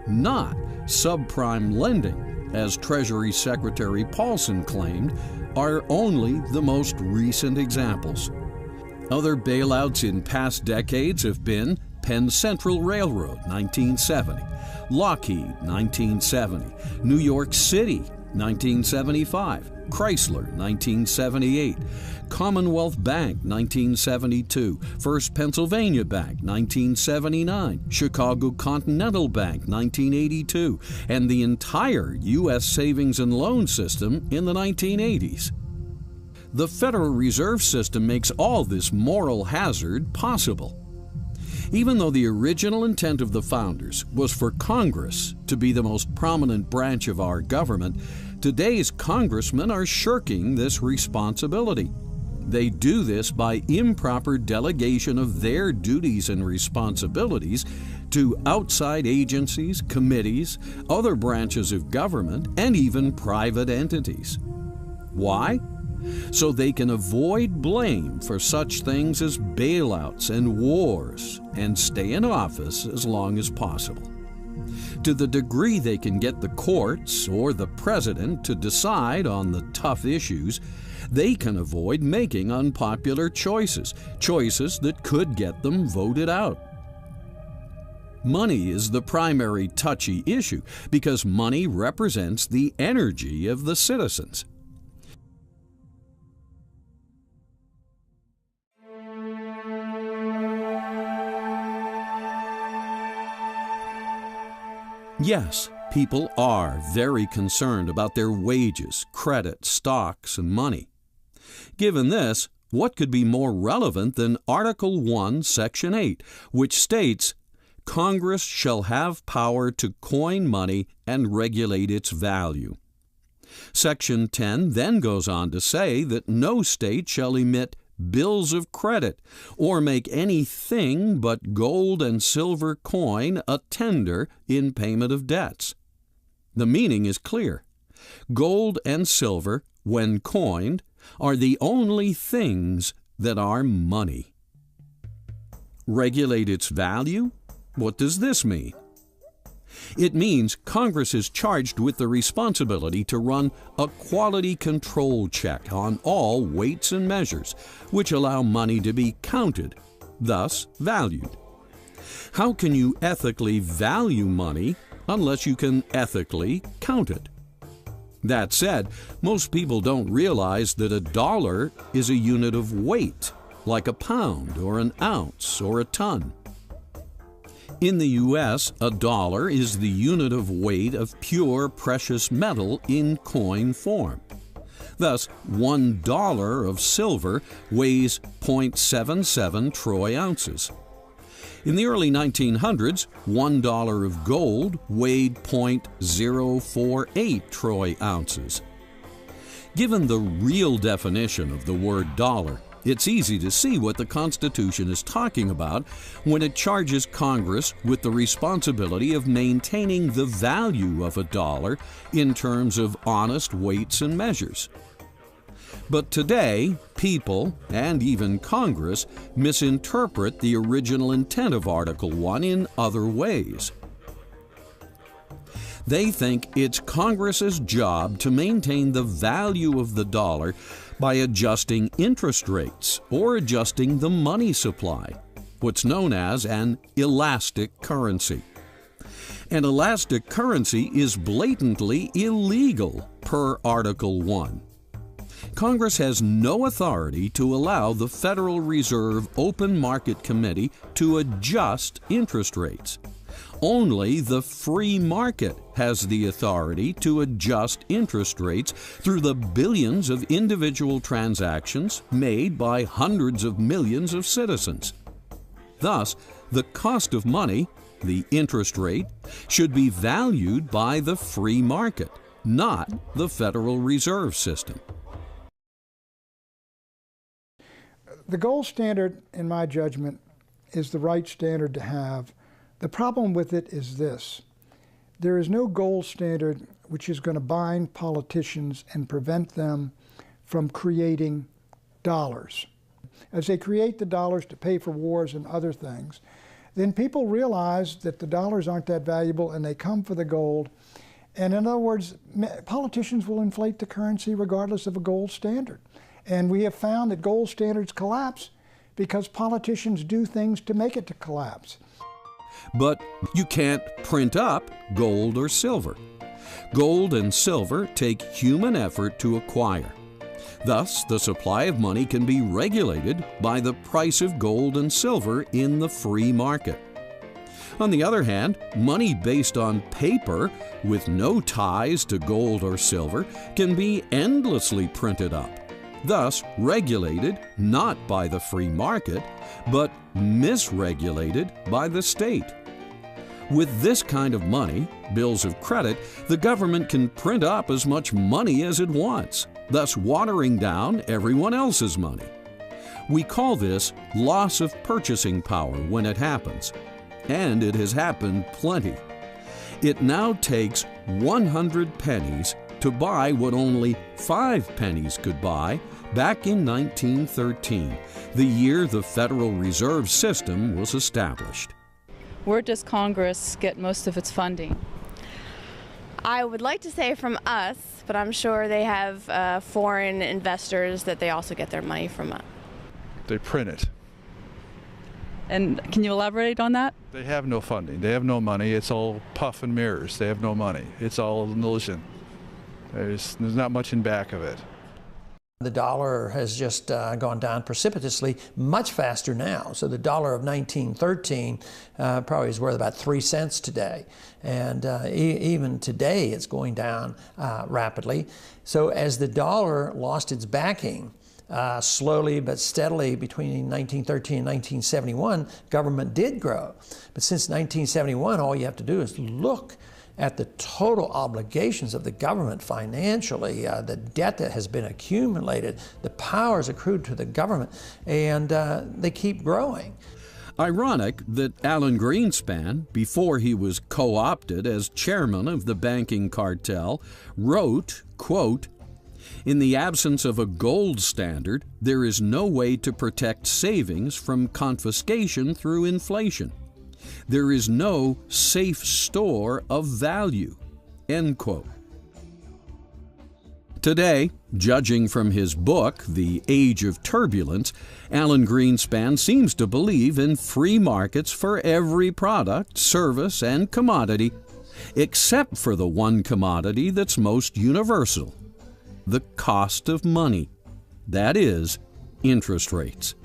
not subprime lending, as Treasury Secretary Paulson claimed, are only the most recent examples. Other bailouts in past decades have been Penn Central Railroad, 1970, Lockheed, 1970, New York City, 1975, Chrysler, 1978, Commonwealth Bank, 1972, First Pennsylvania Bank, 1979, Chicago Continental Bank, 1982, and the entire U.S. savings and loan system in the 1980s. The Federal Reserve System makes all this moral hazard possible. Even though the original intent of the founders was for Congress to be the most prominent branch of our government, today's congressmen are shirking this responsibility. They do this by improper delegation of their duties and responsibilities to outside agencies, committees, other branches of government, and even private entities. Why? So they can avoid blame for such things as bailouts and wars and stay in office as long as possible. To the degree they can get the courts or the president to decide on the tough issues, they can avoid making unpopular choices that could get them voted out. Money is the primary touchy issue because money represents the energy of the citizens. Yes, people are very concerned about their wages, credit, stocks, and money. Given this, what could be more relevant than Article 1, Section 8, which states, Congress shall have power to coin money and regulate its value. Section 10 then goes on to say that no state shall emit bills of credit or make anything but gold and silver coin a tender in payment of debts. The meaning is clear. Gold and silver, when coined, are the only things that are money. Regulate its value? What does this mean? It means Congress is charged with the responsibility to run a quality control check on all weights and measures which allow money to be counted, thus valued. How can you ethically value money unless you can ethically count it? That said, most people don't realize that a dollar is a unit of weight, like a pound or an ounce or a ton. In the U.S., a dollar is the unit of weight of pure precious metal in coin form. Thus, $1 of silver weighs 0.77 troy ounces. In the early 1900s, $1 of gold weighed 0.048 troy ounces. Given the real definition of the word dollar, it's easy to see what the Constitution is talking about when it charges Congress with the responsibility of maintaining the value of a dollar in terms of honest weights and measures. But today, people, and even Congress, misinterpret the original intent of Article 1 in other ways. They think it's Congress's job to maintain the value of the dollar by adjusting interest rates or adjusting the money supply, what's known as an elastic currency. An elastic currency is blatantly illegal per Article 1. Congress has no authority to allow the Federal Reserve Open Market Committee to adjust interest rates. Only the free market has the authority to adjust interest rates through the billions of individual transactions made by hundreds of millions of citizens. Thus, the cost of money, the interest rate, should be valued by the free market, not the Federal Reserve System. The gold standard, in my judgment, is the right standard to have. The problem with it is this. There is no gold standard which is going to bind politicians and prevent them from creating dollars. As they create the dollars to pay for wars and other things, then people realize that the dollars aren't that valuable and they come for the gold. And in other words, politicians will inflate the currency regardless of a gold standard. And we have found that gold standards collapse because politicians do things to make it to collapse. But you can't print up gold or silver. Gold and silver take human effort to acquire. Thus, the supply of money can be regulated by the price of gold and silver in the free market. On the other hand, money based on paper with no ties to gold or silver can be endlessly printed up, thus regulated not by the free market, but misregulated by the state. With this kind of money, bills of credit, the government can print up as much money as it wants, thus watering down everyone else's money. We call this loss of purchasing power when it happens, and it has happened plenty. It now takes 100 pennies to buy what only 5 pennies could buy back in 1913, the year the Federal Reserve System was established. Where does Congress get most of its funding? I would like to say from us, but I'm sure they have foreign investors that they also get their money from. They print it. And can you elaborate on that? They have no funding. They have no money. It's all puff and mirrors. They have no money. It's all an illusion. There's not much in back of it. The dollar has just gone down precipitously, much faster now. So the dollar of 1913 probably is worth about 3 cents today. And even today it's going down rapidly. So as the dollar lost its backing, slowly but steadily between 1913 and 1971, government did grow. But since 1971, all you have to do is look at the total obligations of the government financially, the debt that has been accumulated, the powers accrued to the government, and they keep growing. Ironic that Alan Greenspan, before he was co-opted as chairman of the banking cartel, wrote, quote, "In the absence of a gold standard, there is no way to protect savings from confiscation through inflation. There is no safe store of value," end quote. Today, judging from his book, The Age of Turbulence, Alan Greenspan seems to believe in free markets for every product, service, and commodity, except for the one commodity that's most universal: the cost of money. That is, interest rates.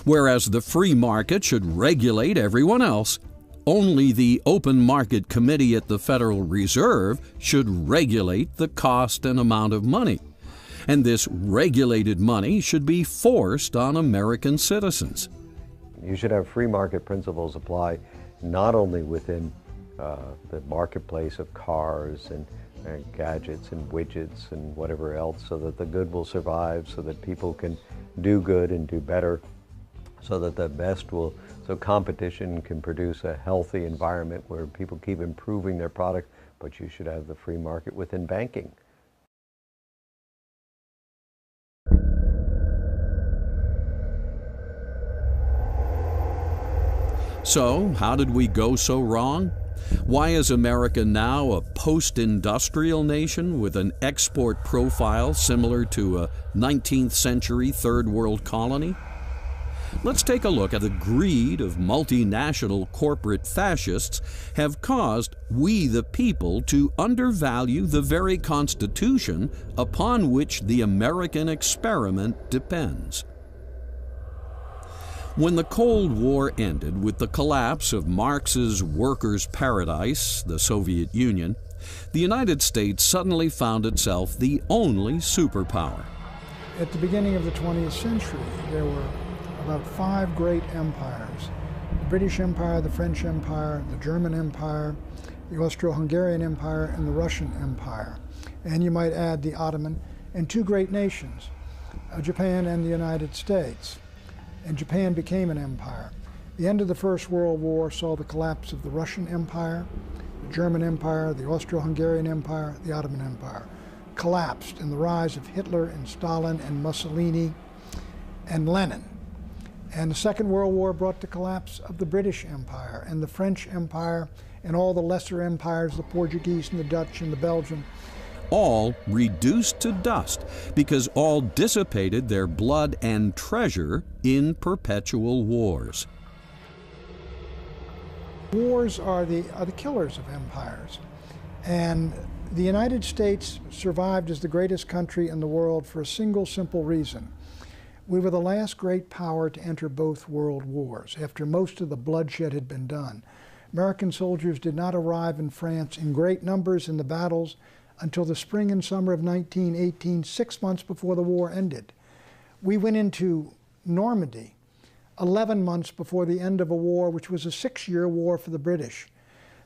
Whereas the free market should regulate everyone else, only the Open Market Committee at the Federal Reserve should regulate the cost and amount of money. And this regulated money should be forced on American citizens. You should have free market principles apply not only within the marketplace of cars and gadgets and widgets and whatever else, so that the good will survive, so that people can do good and do better, so that the best will, so competition can produce a healthy environment where people keep improving their product, but you should have the free market within banking. So, how did we go so wrong? Why is America now a post-industrial nation with an export profile similar to a 19th century third world colony? Let's take a look at the greed of multinational corporate fascists have caused we the people to undervalue the very Constitution upon which the American experiment depends. When the Cold War ended with the collapse of Marx's workers' paradise, the Soviet Union, the United States suddenly found itself the only superpower. At the beginning of the 20th century, there were about 5 great empires: the British Empire, the French Empire, the German Empire, the Austro-Hungarian Empire, and the Russian Empire. And you might add the Ottoman, and 2 great nations, Japan and the United States. And Japan became an empire. The end of the First World War saw the collapse of the Russian Empire, the German Empire, the Austro-Hungarian Empire, the Ottoman Empire. Collapsed in the rise of Hitler and Stalin and Mussolini and Lenin. And the Second World War brought the collapse of the British Empire and the French Empire and all the lesser empires, the Portuguese and the Dutch and the Belgian. All reduced to dust because all dissipated their blood and treasure in perpetual wars. Wars are the killers of empires. And the United States survived as the greatest country in the world for a single simple reason. We were the last great power to enter both world wars after most of the bloodshed had been done. American soldiers did not arrive in France in great numbers in the battles until the spring and summer of 1918, 6 months before the war ended. We went into Normandy 11 months before the end of a war, which was a 6-year war for the British.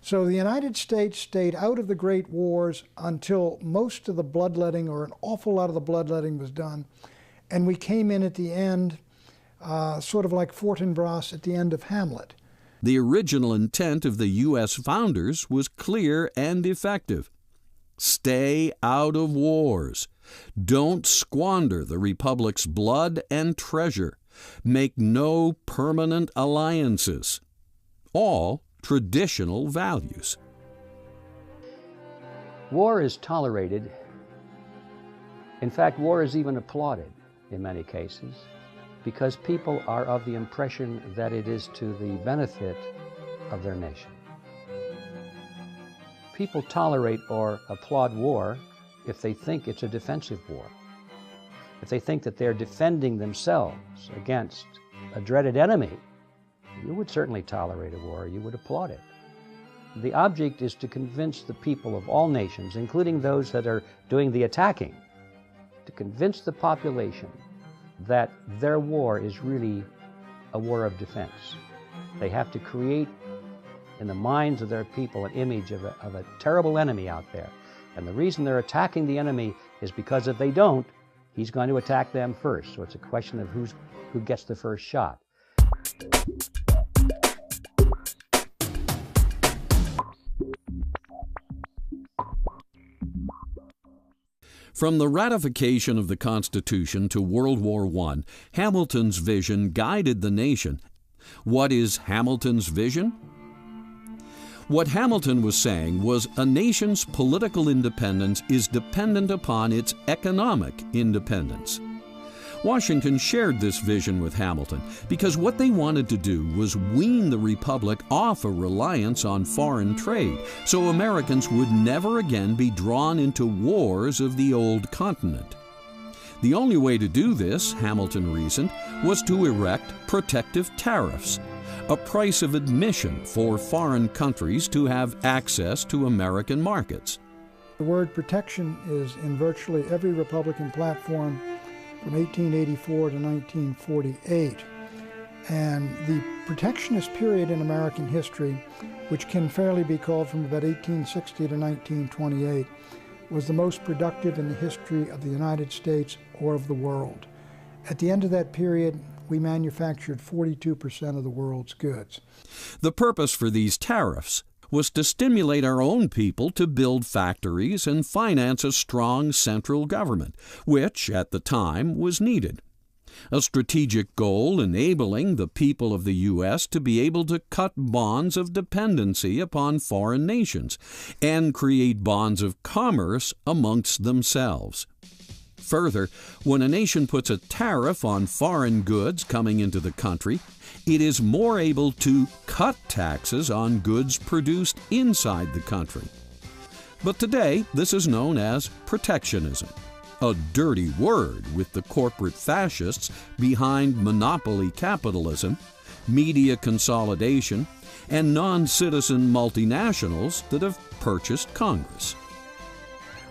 So the United States stayed out of the great wars until most of the bloodletting, or an awful lot of the bloodletting, was done. And we came in at the end sort of like Fortinbras at the end of Hamlet. The original intent of the U.S. founders was clear and effective. Stay out of wars. Don't squander the Republic's blood and treasure. Make no permanent alliances. All traditional values. War is tolerated. In fact, war is even applauded in many cases because people are of the impression that it is to the benefit of their nation. People tolerate or applaud war if they think it's a defensive war. If they think that they're defending themselves against a dreaded enemy, you would certainly tolerate a war, you would applaud it. The object is to convince the people of all nations, including those that are doing the attacking, to convince the population that their war is really a war of defense. They have to create in the minds of their people an image of a terrible enemy out there. And the reason they're attacking the enemy is because if they don't, he's going to attack them first. So it's a question of who gets the first shot. From the ratification of the Constitution to World War I, Hamilton's vision guided the nation. What is Hamilton's vision? What Hamilton was saying was a nation's political independence is dependent upon its economic independence. Washington shared this vision with Hamilton because what they wanted to do was wean the Republic off a reliance on foreign trade so Americans would never again be drawn into wars of the old continent. The only way to do this, Hamilton reasoned, was to erect protective tariffs, a price of admission for foreign countries to have access to American markets. The word protection is in virtually every Republican platform from 1884 to 1948. And the protectionist period in American history, which can fairly be called from about 1860 to 1928, was the most productive in the history of the United States or of the world. At the end of that period, we manufactured 42% of the world's goods. The purpose for these tariffs was to stimulate our own people to build factories and finance a strong central government, which, at the time, was needed. A strategic goal enabling the people of the U.S. to be able to cut bonds of dependency upon foreign nations and create bonds of commerce amongst themselves. Further, when a nation puts a tariff on foreign goods coming into the country, it is more able to cut taxes on goods produced inside the country. But today, this is known as protectionism, a dirty word with the corporate fascists behind monopoly capitalism, media consolidation, and non-citizen multinationals that have purchased Congress.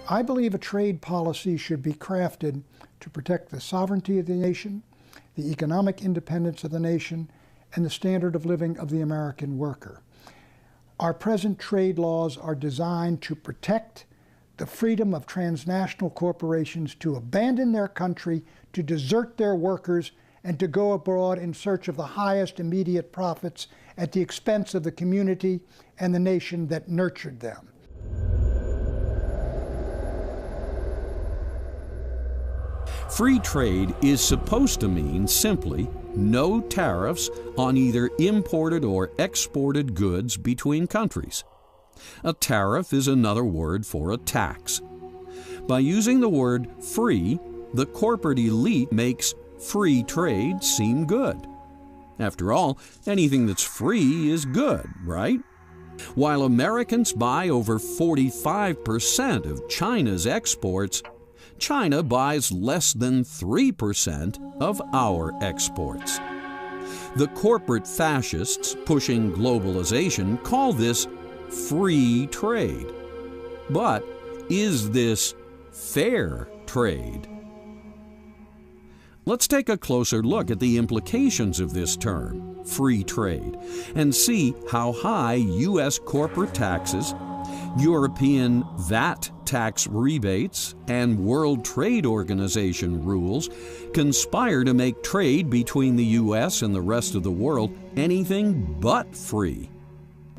I believe a trade policy should be crafted to protect the sovereignty of the nation, the economic independence of the nation, and the standard of living of the American worker. Our present trade laws are designed to protect the freedom of transnational corporations to abandon their country, to desert their workers, and to go abroad in search of the highest immediate profits at the expense of the community and the nation that nurtured them. Free trade is supposed to mean simply no tariffs on either imported or exported goods between countries. A tariff is another word for a tax. By using the word free, the corporate elite makes free trade seem good. After all, anything that's free is good, right? While Americans buy over 45% of China's exports, China buys less than 3% of our exports. The corporate fascists pushing globalization call this free trade. But is this fair trade? Let's take a closer look at the implications of this term, free trade, and see how high U.S. corporate taxes European VAT tax rebates and World Trade Organization rules conspire to make trade between the U.S. and the rest of the world anything but free.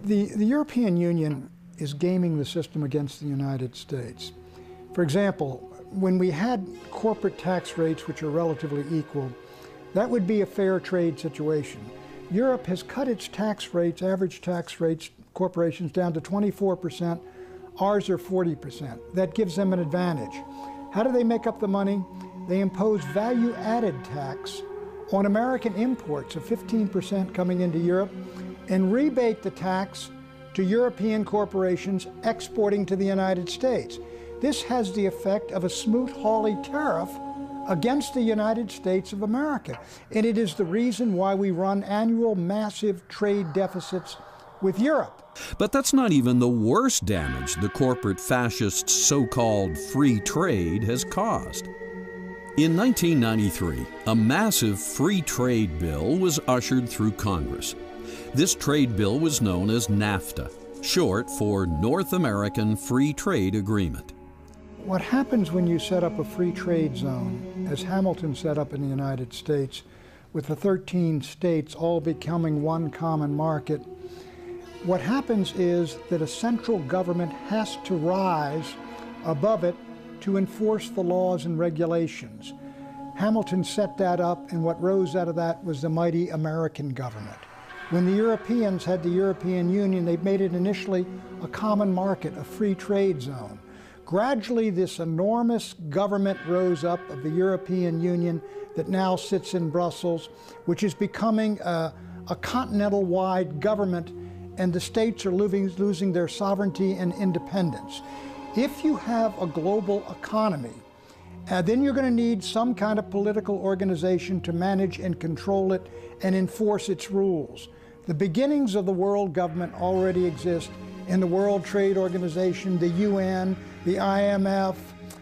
The European Union is gaming the system against the United States. For example, when we had corporate tax rates which are relatively equal, that would be a fair trade situation. Europe has cut its tax rates, average tax rates, corporations down to 24%. Ours are 40%. That gives them an advantage. How do they make up the money? They impose value-added tax on American imports of 15% coming into Europe and rebate the tax to European corporations exporting to the United States. This has the effect of a Smoot-Hawley tariff against the United States of America. And it is the reason why we run annual massive trade deficits with Europe. But that's not even the worst damage the corporate fascists' so-called free trade has caused. In 1993, a massive free trade bill was ushered through Congress. This trade bill was known as NAFTA, short for North American Free Trade Agreement. What happens when you set up a free trade zone, as Hamilton set up in the United States, with the 13 states all becoming one common market, what happens is that a central government has to rise above it to enforce the laws and regulations. Hamilton set that up, and what rose out of that was the mighty American government. When the Europeans had the European Union, they made it initially a common market, a free trade zone. Gradually, this enormous government rose up of the European Union that now sits in Brussels, which is becoming a continental-wide government, and the states are losing their sovereignty and independence. If you have a global economy, then you're going to need some kind of political organization to manage and control it and enforce its rules. The beginnings of the world government already exist in the World Trade Organization, the UN, the IMF,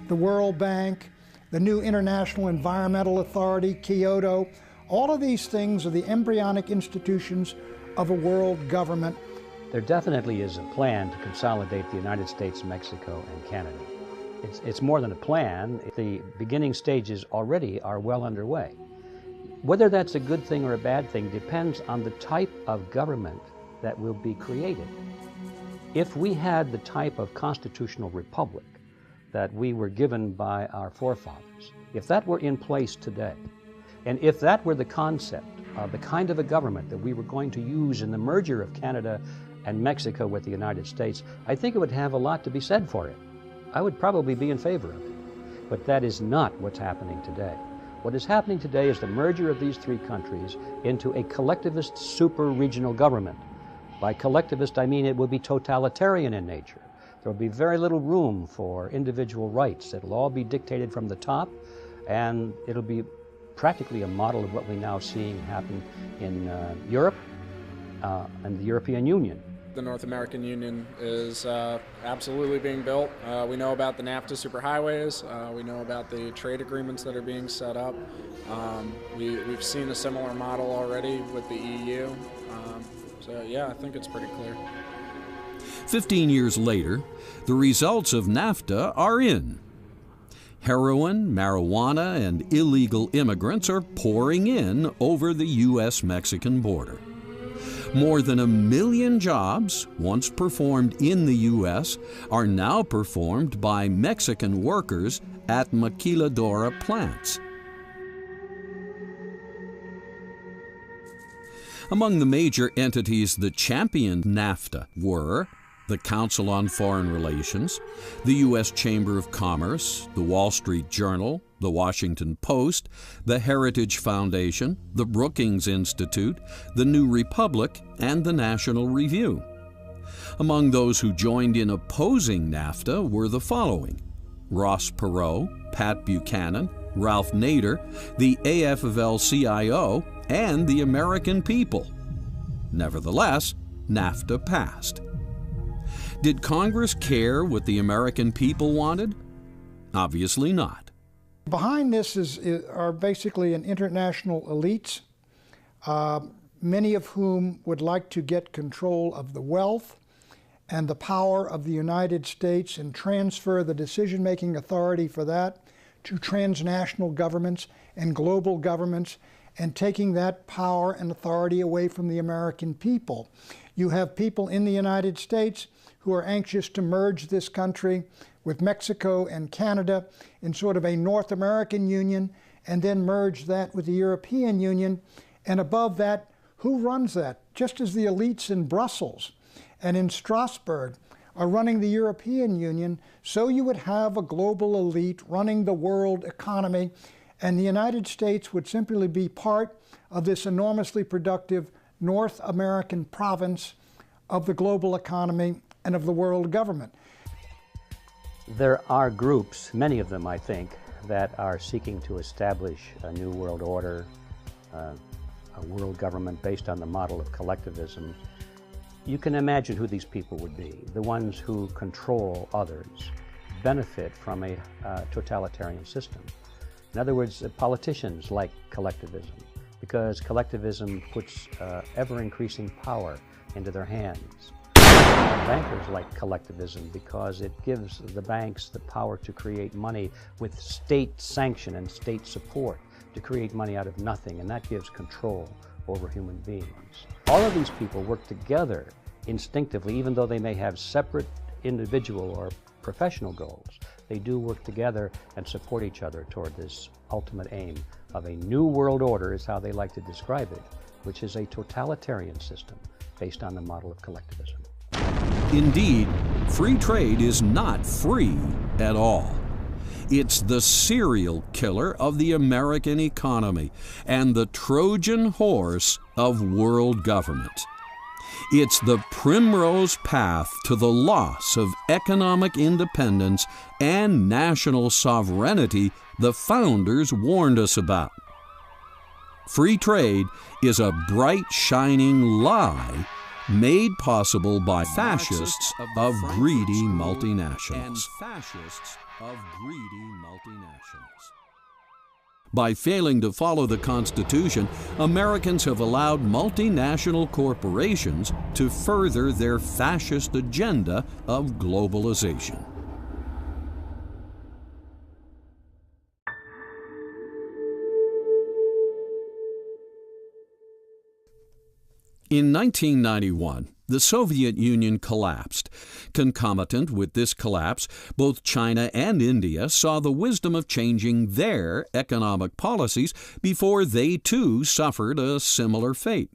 the World Bank, the new International Environmental Authority, Kyoto. All of these things are the embryonic institutions of a world government. There definitely is a plan to consolidate the United States, Mexico, and Canada. It's more than a plan. The beginning stages already are well underway. Whether that's a good thing or a bad thing depends on the type of government that will be created. If we had the type of constitutional republic that we were given by our forefathers, if that were in place today, and if that were the concept of the kind of a government that we were going to use in the merger of Canada and Mexico with the United States, I think it would have a lot to be said for it. I would probably be in favor of it. But that is not what's happening today. What is happening today is the merger of these three countries into a collectivist super-regional government. By collectivist, I mean it will be totalitarian in nature. There will be very little room for individual rights. It'll all be dictated from the top, and it'll be practically a model of what we're now seeing happen in Europe and the European Union. The North American Union is absolutely being built. We know about the NAFTA superhighways. We know about the trade agreements that are being set up. We've seen a similar model already with the EU. So yeah, I think it's pretty clear. 15 years later, the results of NAFTA are in. Heroin, marijuana, and illegal immigrants are pouring in over the U.S.-Mexican border. More than 1 million jobs, once performed in the U.S., are now performed by Mexican workers at maquiladora plants. Among the major entities that championed NAFTA were the Council on Foreign Relations, the U.S. Chamber of Commerce, the Wall Street Journal, the Washington Post, the Heritage Foundation, the Brookings Institute, the New Republic, and the National Review. Among those who joined in opposing NAFTA were the following: Ross Perot, Pat Buchanan, Ralph Nader, the AFL-CIO, and the American people. Nevertheless, NAFTA passed. Did Congress care what the American people wanted? Obviously not. Behind this are basically an international elites, many of whom would like to get control of the wealth and the power of the United States and transfer the decision-making authority for that to transnational governments and global governments, and taking that power and authority away from the American people. You have people in the United States who are anxious to merge this country with Mexico and Canada in sort of a North American Union, and then merge that with the European Union. And above that, who runs that? Just as the elites in Brussels and in Strasbourg are running the European Union, so you would have a global elite running the world economy, and the United States would simply be part of this enormously productive North American province of the global economy and of the world government. There are groups, many of them I think, that are seeking to establish a new world order, a world government based on the model of collectivism. You can imagine who these people would be. The ones who control others benefit from a totalitarian system. In other words, politicians like collectivism, because collectivism puts ever-increasing power into their hands. Bankers like collectivism because it gives the banks the power to create money with state sanction and state support, to create money out of nothing, and that gives control over human beings. All of these people work together instinctively, even though they may have separate individual or professional goals. They do work together and support each other toward this ultimate aim of a new world order, is how they like to describe it, which is a totalitarian system based on the model of collectivism. Indeed, free trade is not free at all. It's the serial killer of the American economy and the Trojan horse of world government. It's the primrose path to the loss of economic independence and national sovereignty the founders warned us about. Free trade is a bright, shining lie made possible by fascists of greedy multinationals. By failing to follow the Constitution, Americans have allowed multinational corporations to further their fascist agenda of globalization. In 1991, the Soviet Union collapsed. Concomitant with this collapse, both China and India saw the wisdom of changing their economic policies before they too suffered a similar fate.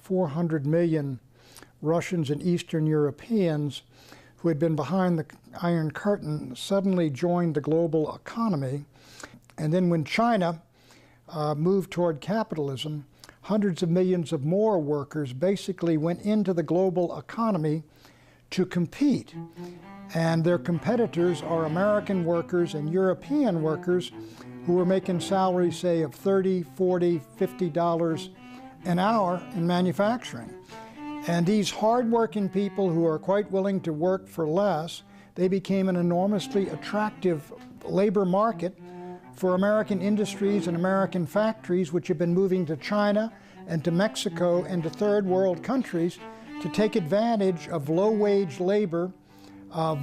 400 million Russians and Eastern Europeans who had been behind the Iron Curtain suddenly joined the global economy. And then when China moved toward capitalism, hundreds of millions of more workers basically went into the global economy to compete. And their competitors are American workers and European workers who were making salaries, say, of $30, $40, $50 an hour in manufacturing. And these hardworking people who are quite willing to work for less, they became an enormously attractive labor market for American industries and American factories, which have been moving to China and to Mexico and to third world countries to take advantage of low-wage labor,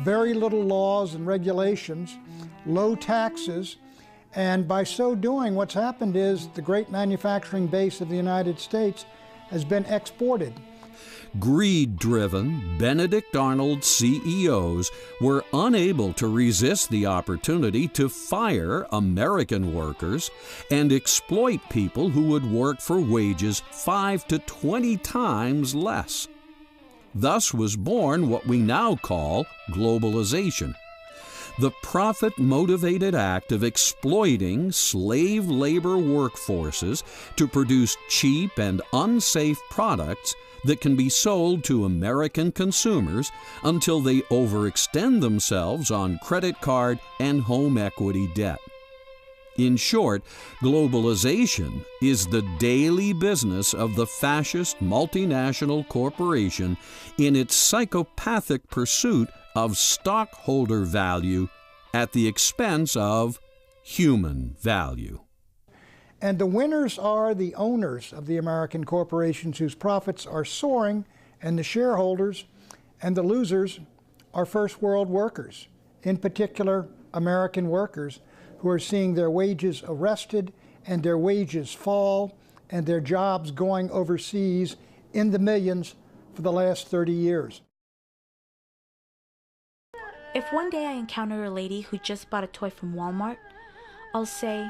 very little laws and regulations, low taxes, and by so doing, what's happened is the great manufacturing base of the United States has been exported. Greed-driven, Benedict Arnold CEOs were unable to resist the opportunity to fire American workers and exploit people who would work for wages 5 to 20 times less. Thus was born what we now call globalization, the profit-motivated act of exploiting slave labor workforces to produce cheap and unsafe products that can be sold to American consumers until they overextend themselves on credit card and home equity debt. In short, globalization is the daily business of the fascist multinational corporation in its psychopathic pursuit of stockholder value at the expense of human value. And the winners are the owners of the American corporations whose profits are soaring, and the shareholders, And the losers are first world workers, in particular American workers, who are seeing their wages arrested and their wages fall and their jobs going overseas in the millions for the last 30 years. If one day I encounter a lady who just bought a toy from Walmart, I'll say,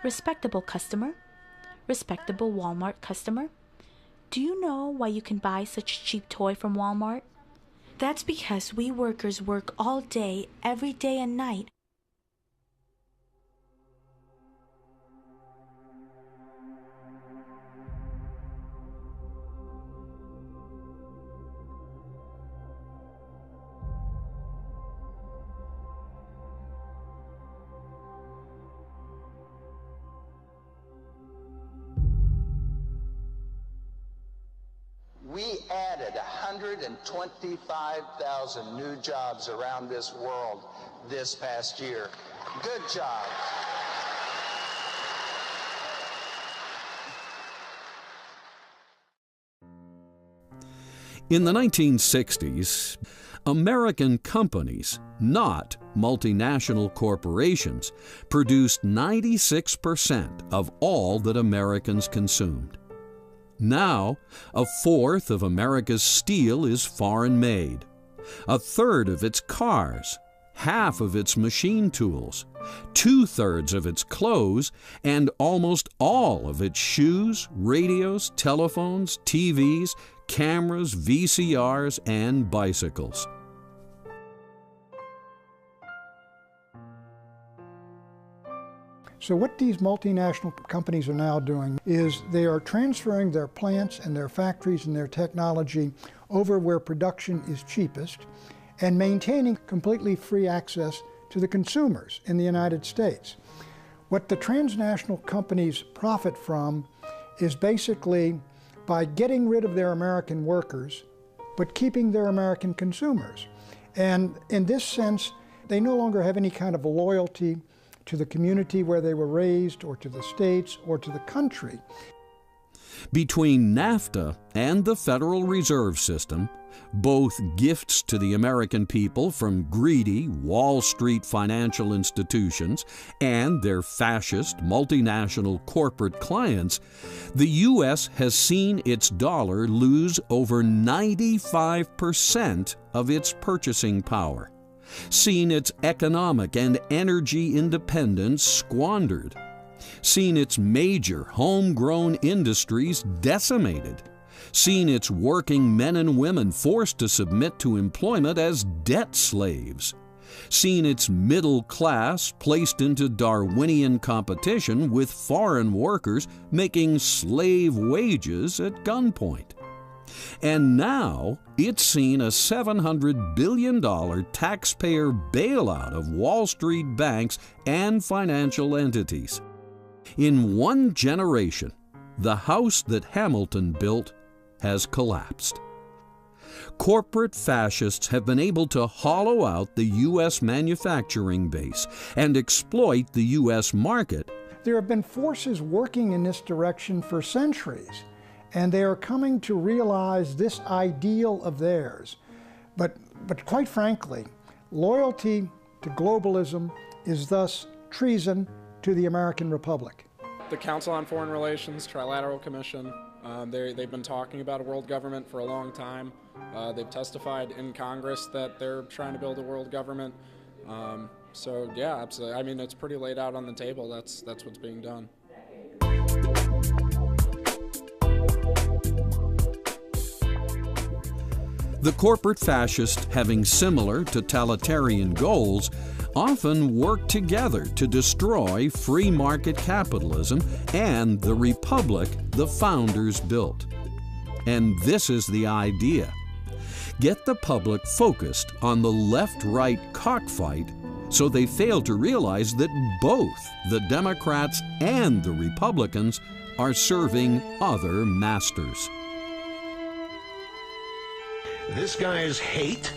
"Respectable customer, respectable Walmart customer, do you know why you can buy such a cheap toy from Walmart? That's because we workers work all day, every day and night." We added 125,000 new jobs around this world this past year. Good job. In the 1960s, American companies, not multinational corporations, produced 96% of all that Americans consumed. Now, a fourth of America's steel is foreign-made, a third of its cars, half of its machine tools, 2/3 of its clothes, and almost all of its shoes, radios, telephones, TVs, cameras, VCRs, and bicycles. So what these multinational companies are now doing is they are transferring their plants and their factories and their technology over where production is cheapest and maintaining completely free access to the consumers in the United States. What the transnational companies profit from is basically by getting rid of their American workers, but keeping their American consumers. And in this sense, they no longer have any kind of loyalty to the community where they were raised, or to the states, or to the country. Between NAFTA and the Federal Reserve System, both gifts to the American people from greedy Wall Street financial institutions and their fascist multinational corporate clients, the U.S. has seen its dollar lose over 95% of its purchasing power, seen its economic and energy independence squandered, seen its major homegrown industries decimated, seen its working men and women forced to submit to employment as debt slaves, seen its middle class placed into Darwinian competition with foreign workers making slave wages at gunpoint. And now it's seen a $700 billion taxpayer bailout of Wall Street banks and financial entities. In one generation, the house that Hamilton built has collapsed. Corporate fascists have been able to hollow out the U.S. manufacturing base and exploit the U.S. market. There have been forces working in this direction for centuries, and they are coming to realize this ideal of theirs. But quite frankly, loyalty to globalism is thus treason to the American Republic. The Council on Foreign Relations, Trilateral Commission, they've been talking about a world government for a long time. They've testified in Congress that they're trying to build a world government. So yeah, absolutely. I mean, it's pretty laid out on the table. That's what's being done. The corporate fascists, having similar totalitarian goals, often work together to destroy free market capitalism and the republic the founders built. And this is the idea. Get the public focused on the left-right cockfight so they fail to realize that both the Democrats and the Republicans are serving other masters. This guy's hate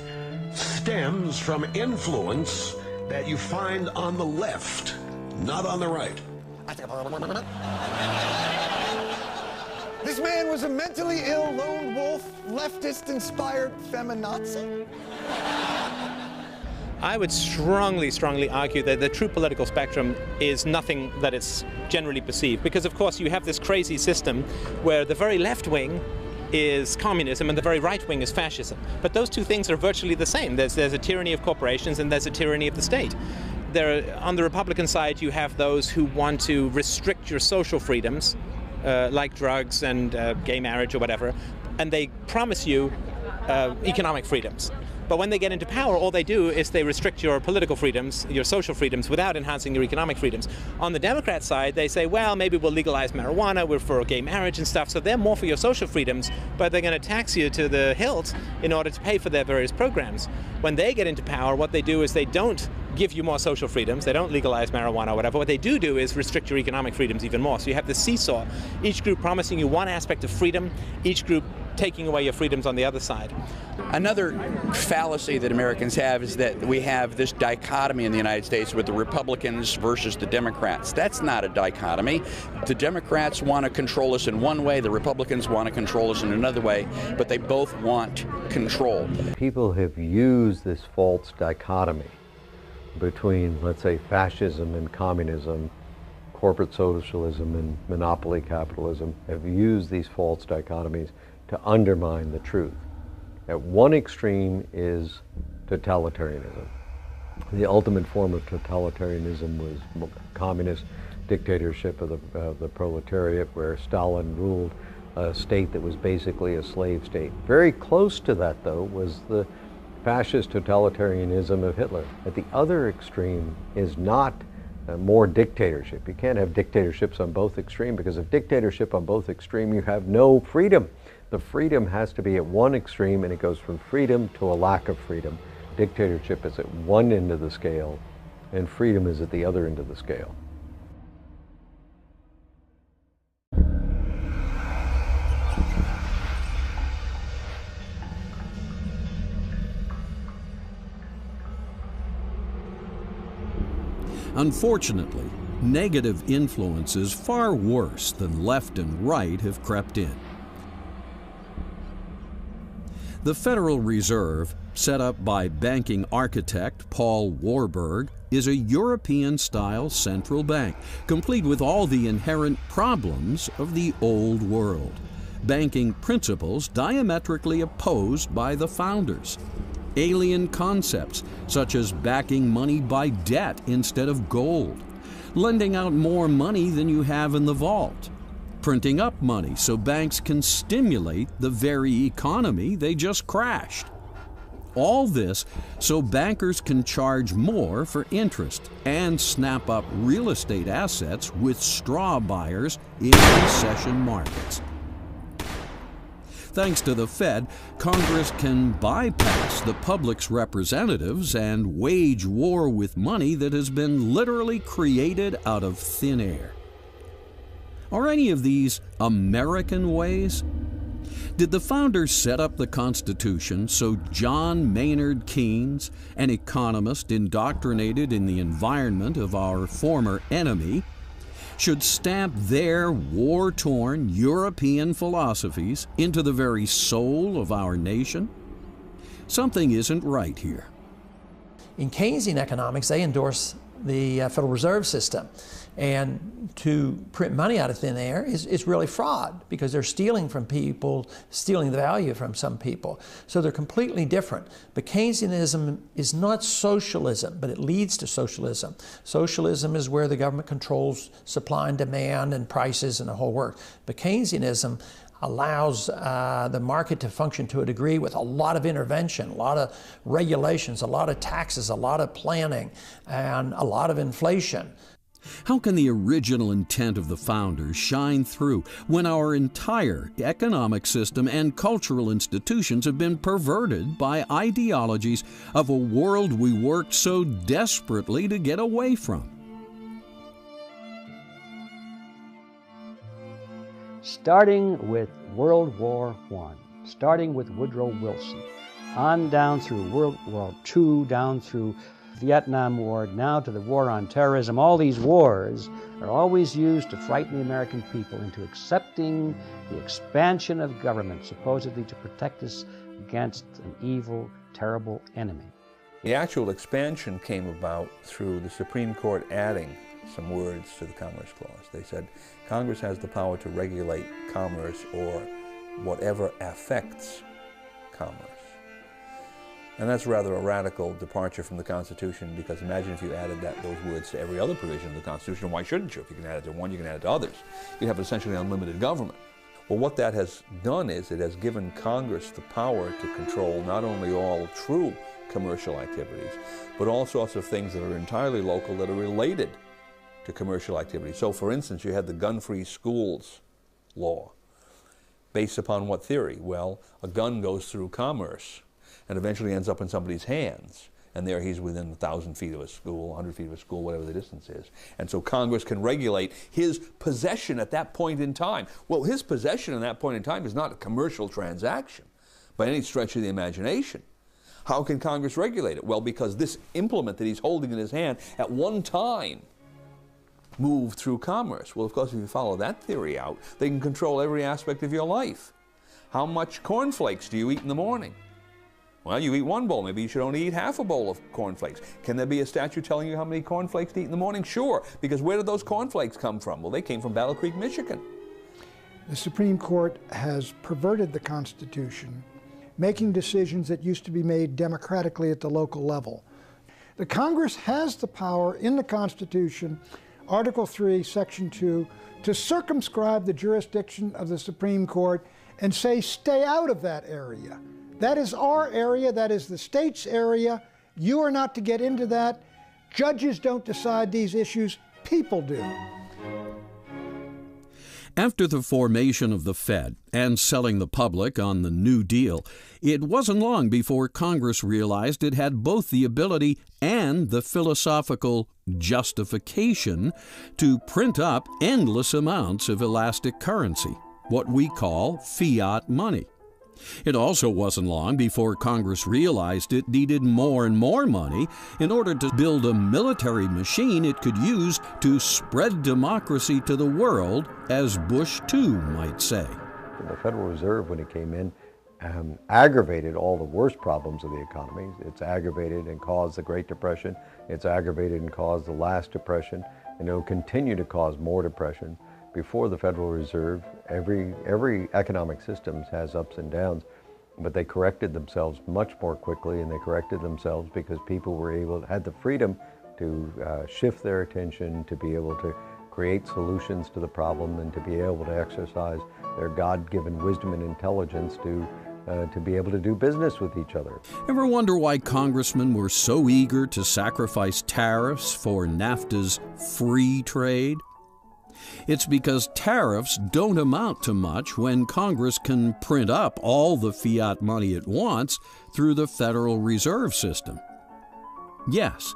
stems from influence that you find on the left, not on the right. This This man was a mentally ill lone wolf, leftist-inspired feminazi? I would strongly argue that the true political spectrum is nothing that it's generally perceived, because of course you have this crazy system where the very left wing is communism and the very right wing is fascism. But those two things are virtually the same. There's a tyranny of corporations and there's a tyranny of the state. On the Republican side, you have those who want to restrict your social freedoms, like drugs and gay marriage or whatever, and they promise you economic freedoms. But when they get into power, all they do is they restrict your political freedoms, your social freedoms, without enhancing your economic freedoms. On the Democrat side, they say, well, maybe we'll legalize marijuana, we're for gay marriage and stuff, so they're more for your social freedoms, but they're going to tax you to the hilt in order to pay for their various programs. When they get into power, what they do is they don't give you more social freedoms, they don't legalize marijuana or whatever. What they do is restrict your economic freedoms even more. So you have the seesaw, each group promising you one aspect of freedom, each group taking away your freedoms on the other side. Another fallacy that Americans have is that we have this dichotomy in the United States with the Republicans versus the Democrats. That's not a dichotomy. The Democrats want to control us in one way, the Republicans want to control us in another way, but they both want control. People have used this false dichotomy between, let's say, fascism and communism, corporate socialism and monopoly capitalism, have used these false dichotomies to undermine the truth. At one extreme is totalitarianism. The ultimate form of totalitarianism was communist dictatorship of the proletariat, where Stalin ruled a state that was basically a slave state. Very close to that, though, was the fascist totalitarianism of Hitler. At the other extreme is not more dictatorship. You can't have dictatorships on both extremes, because if dictatorship on both extremes, you have no freedom. The freedom has to be at one extreme, and it goes from freedom to a lack of freedom. Dictatorship is at one end of the scale, and freedom is at the other end of the scale. Unfortunately, negative influences far worse than left and right have crept in. The Federal Reserve, set up by banking architect Paul Warburg, is a European-style central bank, complete with all the inherent problems of the old world. Banking principles diametrically opposed by the founders. Alien concepts, such as backing money by debt instead of gold, lending out more money than you have in the vault, printing up money so banks can stimulate the very economy they just crashed. All this so bankers can charge more for interest and snap up real estate assets with straw buyers in recession markets. Thanks to the Fed, Congress can bypass the public's representatives and wage war with money that has been literally created out of thin air. Are any of these American ways? Did the founders set up the Constitution so John Maynard Keynes, an economist indoctrinated in the environment of our former enemy, should stamp their war-torn European philosophies into the very soul of our nation? Something isn't right here. In Keynesian economics, they endorse the Federal Reserve System. And to print money out of thin air is really fraud, because they're stealing from people, stealing the value from some people. So they're completely different. But Keynesianism is not socialism, but it leads to socialism. Socialism is where the government controls supply and demand and prices and the whole work. But Keynesianism allows the market to function to a degree with a lot of intervention, a lot of regulations, a lot of taxes, a lot of planning, and a lot of inflation. How can the original intent of the founders shine through when our entire economic system and cultural institutions have been perverted by ideologies of a world we worked so desperately to get away from? Starting with World War I, starting with Woodrow Wilson, on down through World War II, down through Vietnam War, now to the war on terrorism. All these wars are always used to frighten the American people into accepting the expansion of government, supposedly to protect us against an evil, terrible enemy. The actual expansion came about through the Supreme Court adding some words to the Commerce Clause. They said Congress has the power to regulate commerce or whatever affects commerce. And that's rather a radical departure from the Constitution, because imagine if you added those words to every other provision of the Constitution. Why shouldn't you? If you can add it to one, you can add it to others. You'd have essentially unlimited government. Well, what that has done is it has given Congress the power to control not only all true commercial activities, but all sorts of things that are entirely local that are related to commercial activity. So, for instance, you had the gun-free schools law. Based upon what theory? Well, a gun goes through commerce and eventually ends up in somebody's hands. And there he's within 1,000 feet of a school, 100 feet of a school, whatever the distance is. And so Congress can regulate his possession at that point in time. Well, his possession at that point in time is not a commercial transaction by any stretch of the imagination. How can Congress regulate it? Well, because this implement that he's holding in his hand at one time moved through commerce. Well, of course, if you follow that theory out, they can control every aspect of your life. How much cornflakes do you eat in the morning? Well, you eat one bowl. Maybe you should only eat half a bowl of cornflakes. Can there be a statute telling you how many cornflakes to eat in the morning? Sure, because where did those cornflakes come from? Well, they came from Battle Creek, Michigan. The Supreme Court has perverted the Constitution, making decisions that used to be made democratically at the local level. The Congress has the power in the Constitution, Article 3, Section 2, to circumscribe the jurisdiction of the Supreme Court and say, stay out of that area. That is our area, that is the state's area. You are not to get into that. Judges don't decide these issues, people do. After the formation of the Fed and selling the public on the New Deal, it wasn't long before Congress realized it had both the ability and the philosophical justification to print up endless amounts of elastic currency, what we call fiat money. It also wasn't long before Congress realized it needed more and more money in order to build a military machine it could use to spread democracy to the world, as Bush II might say. The Federal Reserve, when it came in, aggravated all the worst problems of the economy. It's aggravated and caused the Great Depression. It's aggravated and caused the last depression, and it will continue to cause more depression. Before the Federal Reserve, every economic system has ups and downs, but they corrected themselves much more quickly, and they corrected themselves because people had the freedom to shift their attention, to be able to create solutions to the problem, and to be able to exercise their God-given wisdom and intelligence to be able to do business with each other. Ever wonder why congressmen were so eager to sacrifice tariffs for NAFTA's free trade? It's because tariffs don't amount to much when Congress can print up all the fiat money it wants through the Federal Reserve System. Yes,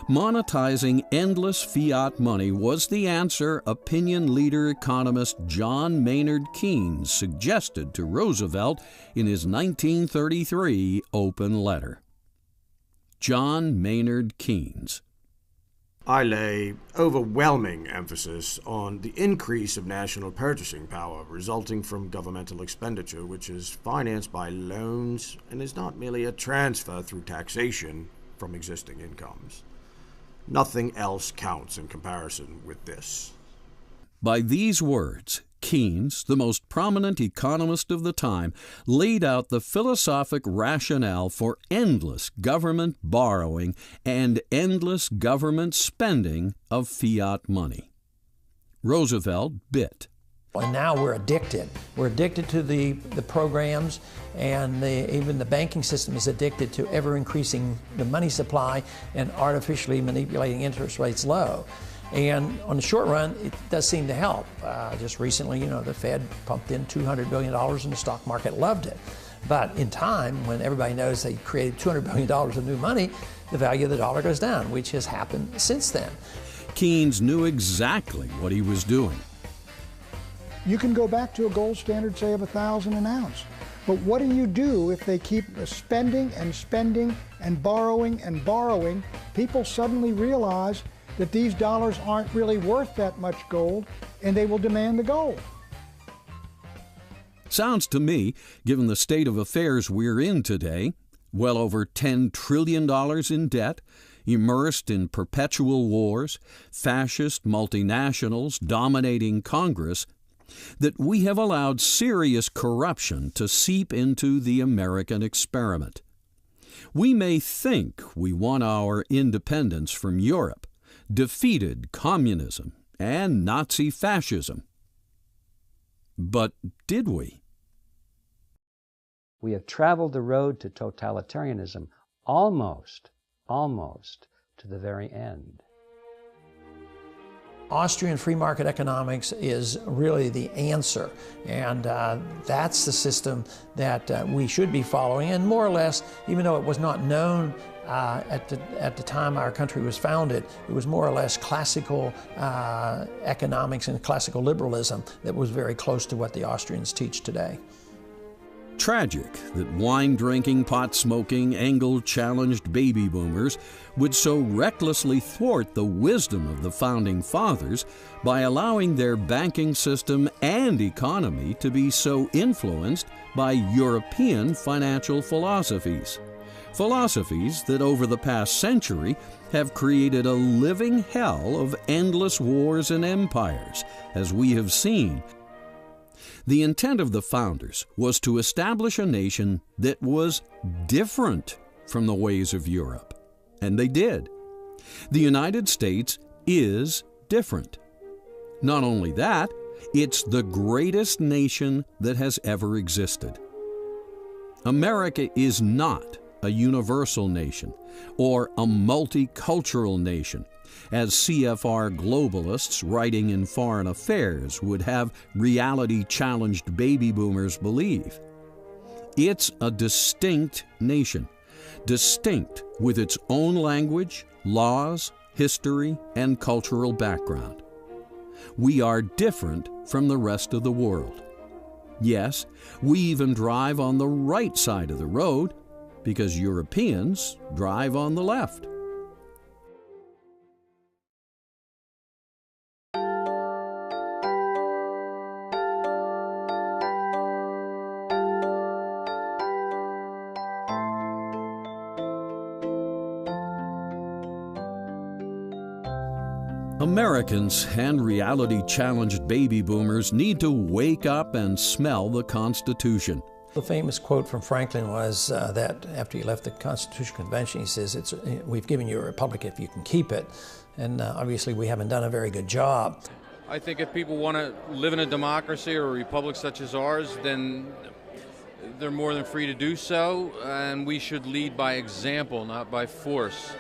monetizing endless fiat money was the answer opinion leader economist John Maynard Keynes suggested to Roosevelt in his 1933 open letter. John Maynard Keynes. I lay overwhelming emphasis on the increase of national purchasing power resulting from governmental expenditure, which is financed by loans and is not merely a transfer through taxation from existing incomes. Nothing else counts in comparison with this. By these words, Keynes, the most prominent economist of the time, laid out the philosophic rationale for endless government borrowing and endless government spending of fiat money. Roosevelt bit. And now we're addicted. We're addicted to the programs, and even the banking system is addicted to ever increasing the money supply and artificially manipulating interest rates low. And on the short run, it does seem to help. Just recently, the Fed pumped in $200 billion and the stock market loved it. But in time, when everybody knows they created $200 billion of new money, the value of the dollar goes down, which has happened since then. Keynes knew exactly what he was doing. You can go back to a gold standard, say, of $1,000 an ounce. But what do you do if they keep spending and spending and borrowing and borrowing? people suddenly realize that these dollars aren't really worth that much gold, and they will demand the gold. Sounds to me, given the state of affairs we're in today, well over $10 trillion in debt, immersed in perpetual wars, fascist multinationals dominating Congress, that we have allowed serious corruption to seep into the American experiment. We may think we won our independence from Europe, defeated communism and Nazi fascism. But did we? We have traveled the road to totalitarianism almost to the very end. Austrian free market economics is really the answer, and that's the system that we should be following. And more or less, even though it was not known at the time our country was founded, it was more or less classical economics and classical liberalism that was very close to what the Austrians teach today. Tragic that wine-drinking, pot-smoking, angle-challenged baby boomers would so recklessly thwart the wisdom of the Founding Fathers by allowing their banking system and economy to be so influenced by European financial philosophies. Philosophies that over the past century have created a living hell of endless wars and empires, as we have seen. The intent of the founders was to establish a nation that was different from the ways of Europe. And they did. The United States is different. Not only that, it's the greatest nation that has ever existed. America is not a universal nation or a multicultural nation, as CFR globalists writing in Foreign Affairs would have reality-challenged baby boomers believe. It's a distinct nation, distinct with its own language, laws, history, and cultural background. We are different from the rest of the world. Yes, we even drive on the right side of the road because Europeans drive on the left. Americans and reality-challenged baby boomers need to wake up and smell the Constitution. The famous quote from Franklin was that after he left the Constitutional Convention, he says, "We've given you a republic if you can keep it." And obviously we haven't done a very good job. I think if people want to live in a democracy or a republic such as ours, then they're more than free to do so, and we should lead by example, not by force.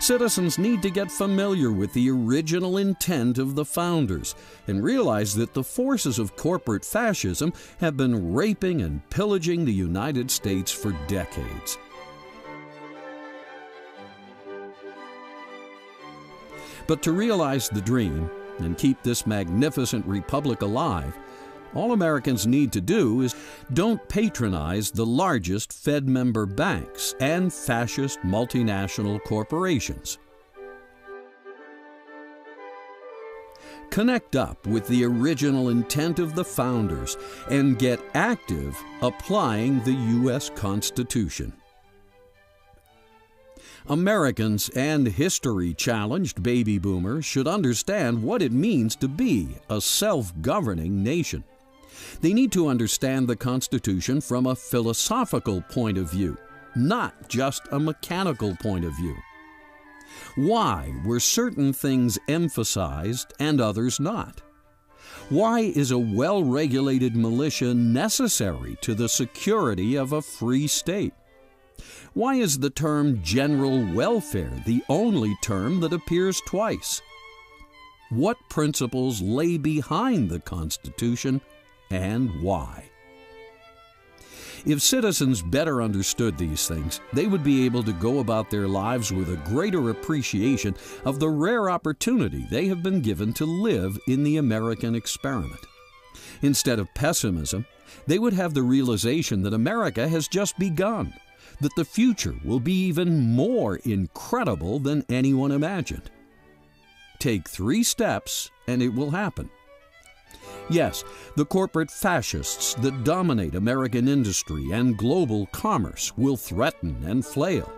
Citizens need to get familiar with the original intent of the founders and realize that the forces of corporate fascism have been raping and pillaging the United States for decades. But to realize the dream and keep this magnificent republic alive, all Americans need to do is don't patronize the largest Fed member banks and fascist multinational corporations. Connect up with the original intent of the founders and get active applying the U.S. Constitution. Americans and history-challenged baby boomers should understand what it means to be a self-governing nation. They need to understand the Constitution from a philosophical point of view, not just a mechanical point of view. Why were certain things emphasized and others not? Why is a well-regulated militia necessary to the security of a free state? Why is the term general welfare the only term that appears twice? What principles lay behind the Constitution and why? If citizens better understood these things, they would be able to go about their lives with a greater appreciation of the rare opportunity they have been given to live in the American experiment. Instead of pessimism, they would have the realization that America has just begun, that the future will be even more incredible than anyone imagined. Take 3 steps and it will happen. Yes, the corporate fascists that dominate American industry and global commerce will threaten and flail.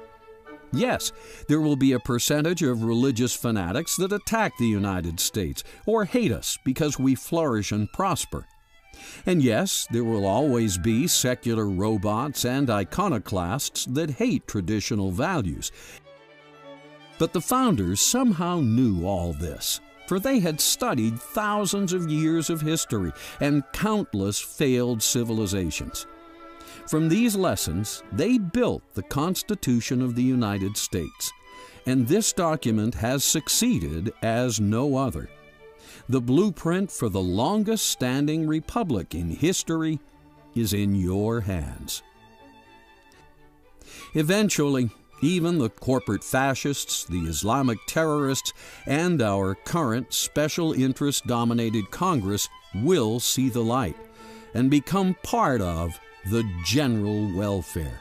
Yes, there will be a percentage of religious fanatics that attack the United States or hate us because we flourish and prosper. And yes, there will always be secular robots and iconoclasts that hate traditional values. But the founders somehow knew all this, for they had studied thousands of years of history and countless failed civilizations. From these lessons, they built the Constitution of the United States, and this document has succeeded as no other. The blueprint for the longest-standing republic in history is in your hands. Eventually, even the corporate fascists, the Islamic terrorists, and our current special interest-dominated Congress will see the light and become part of the general welfare.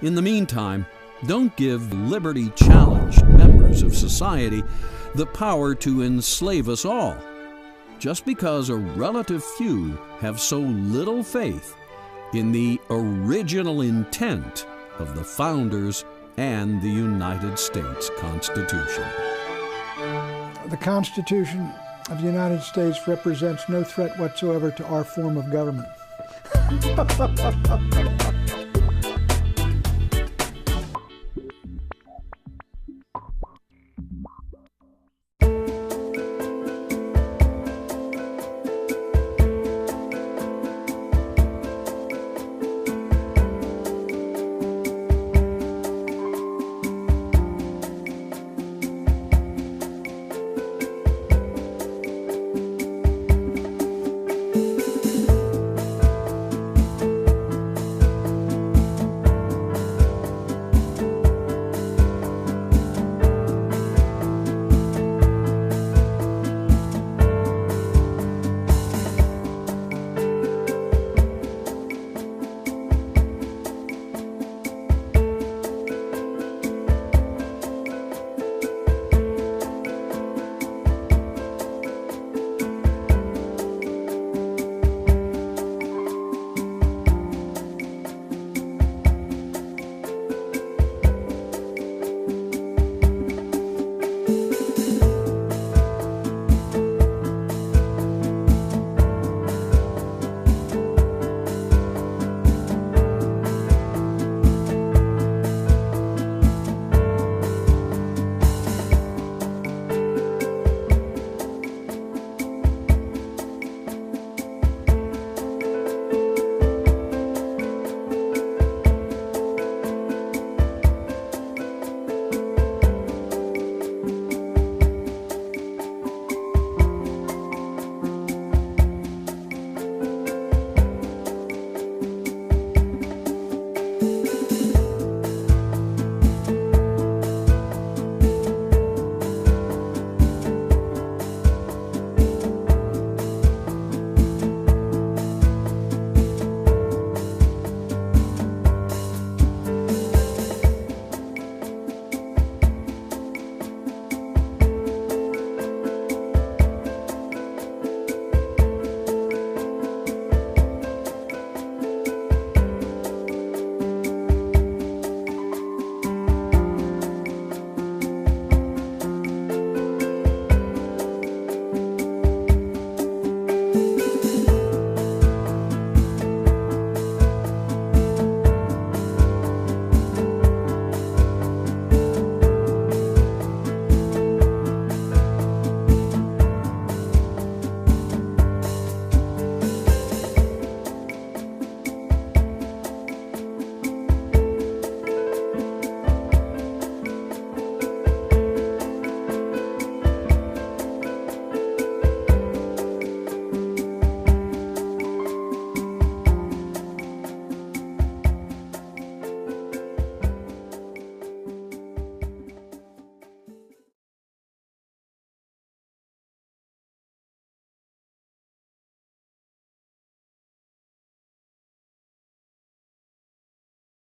In the meantime, don't give liberty-challenged members of society the power to enslave us all, just because a relative few have so little faith in the original intent of the founders and the United States Constitution. The Constitution of the United States represents no threat whatsoever to our form of government.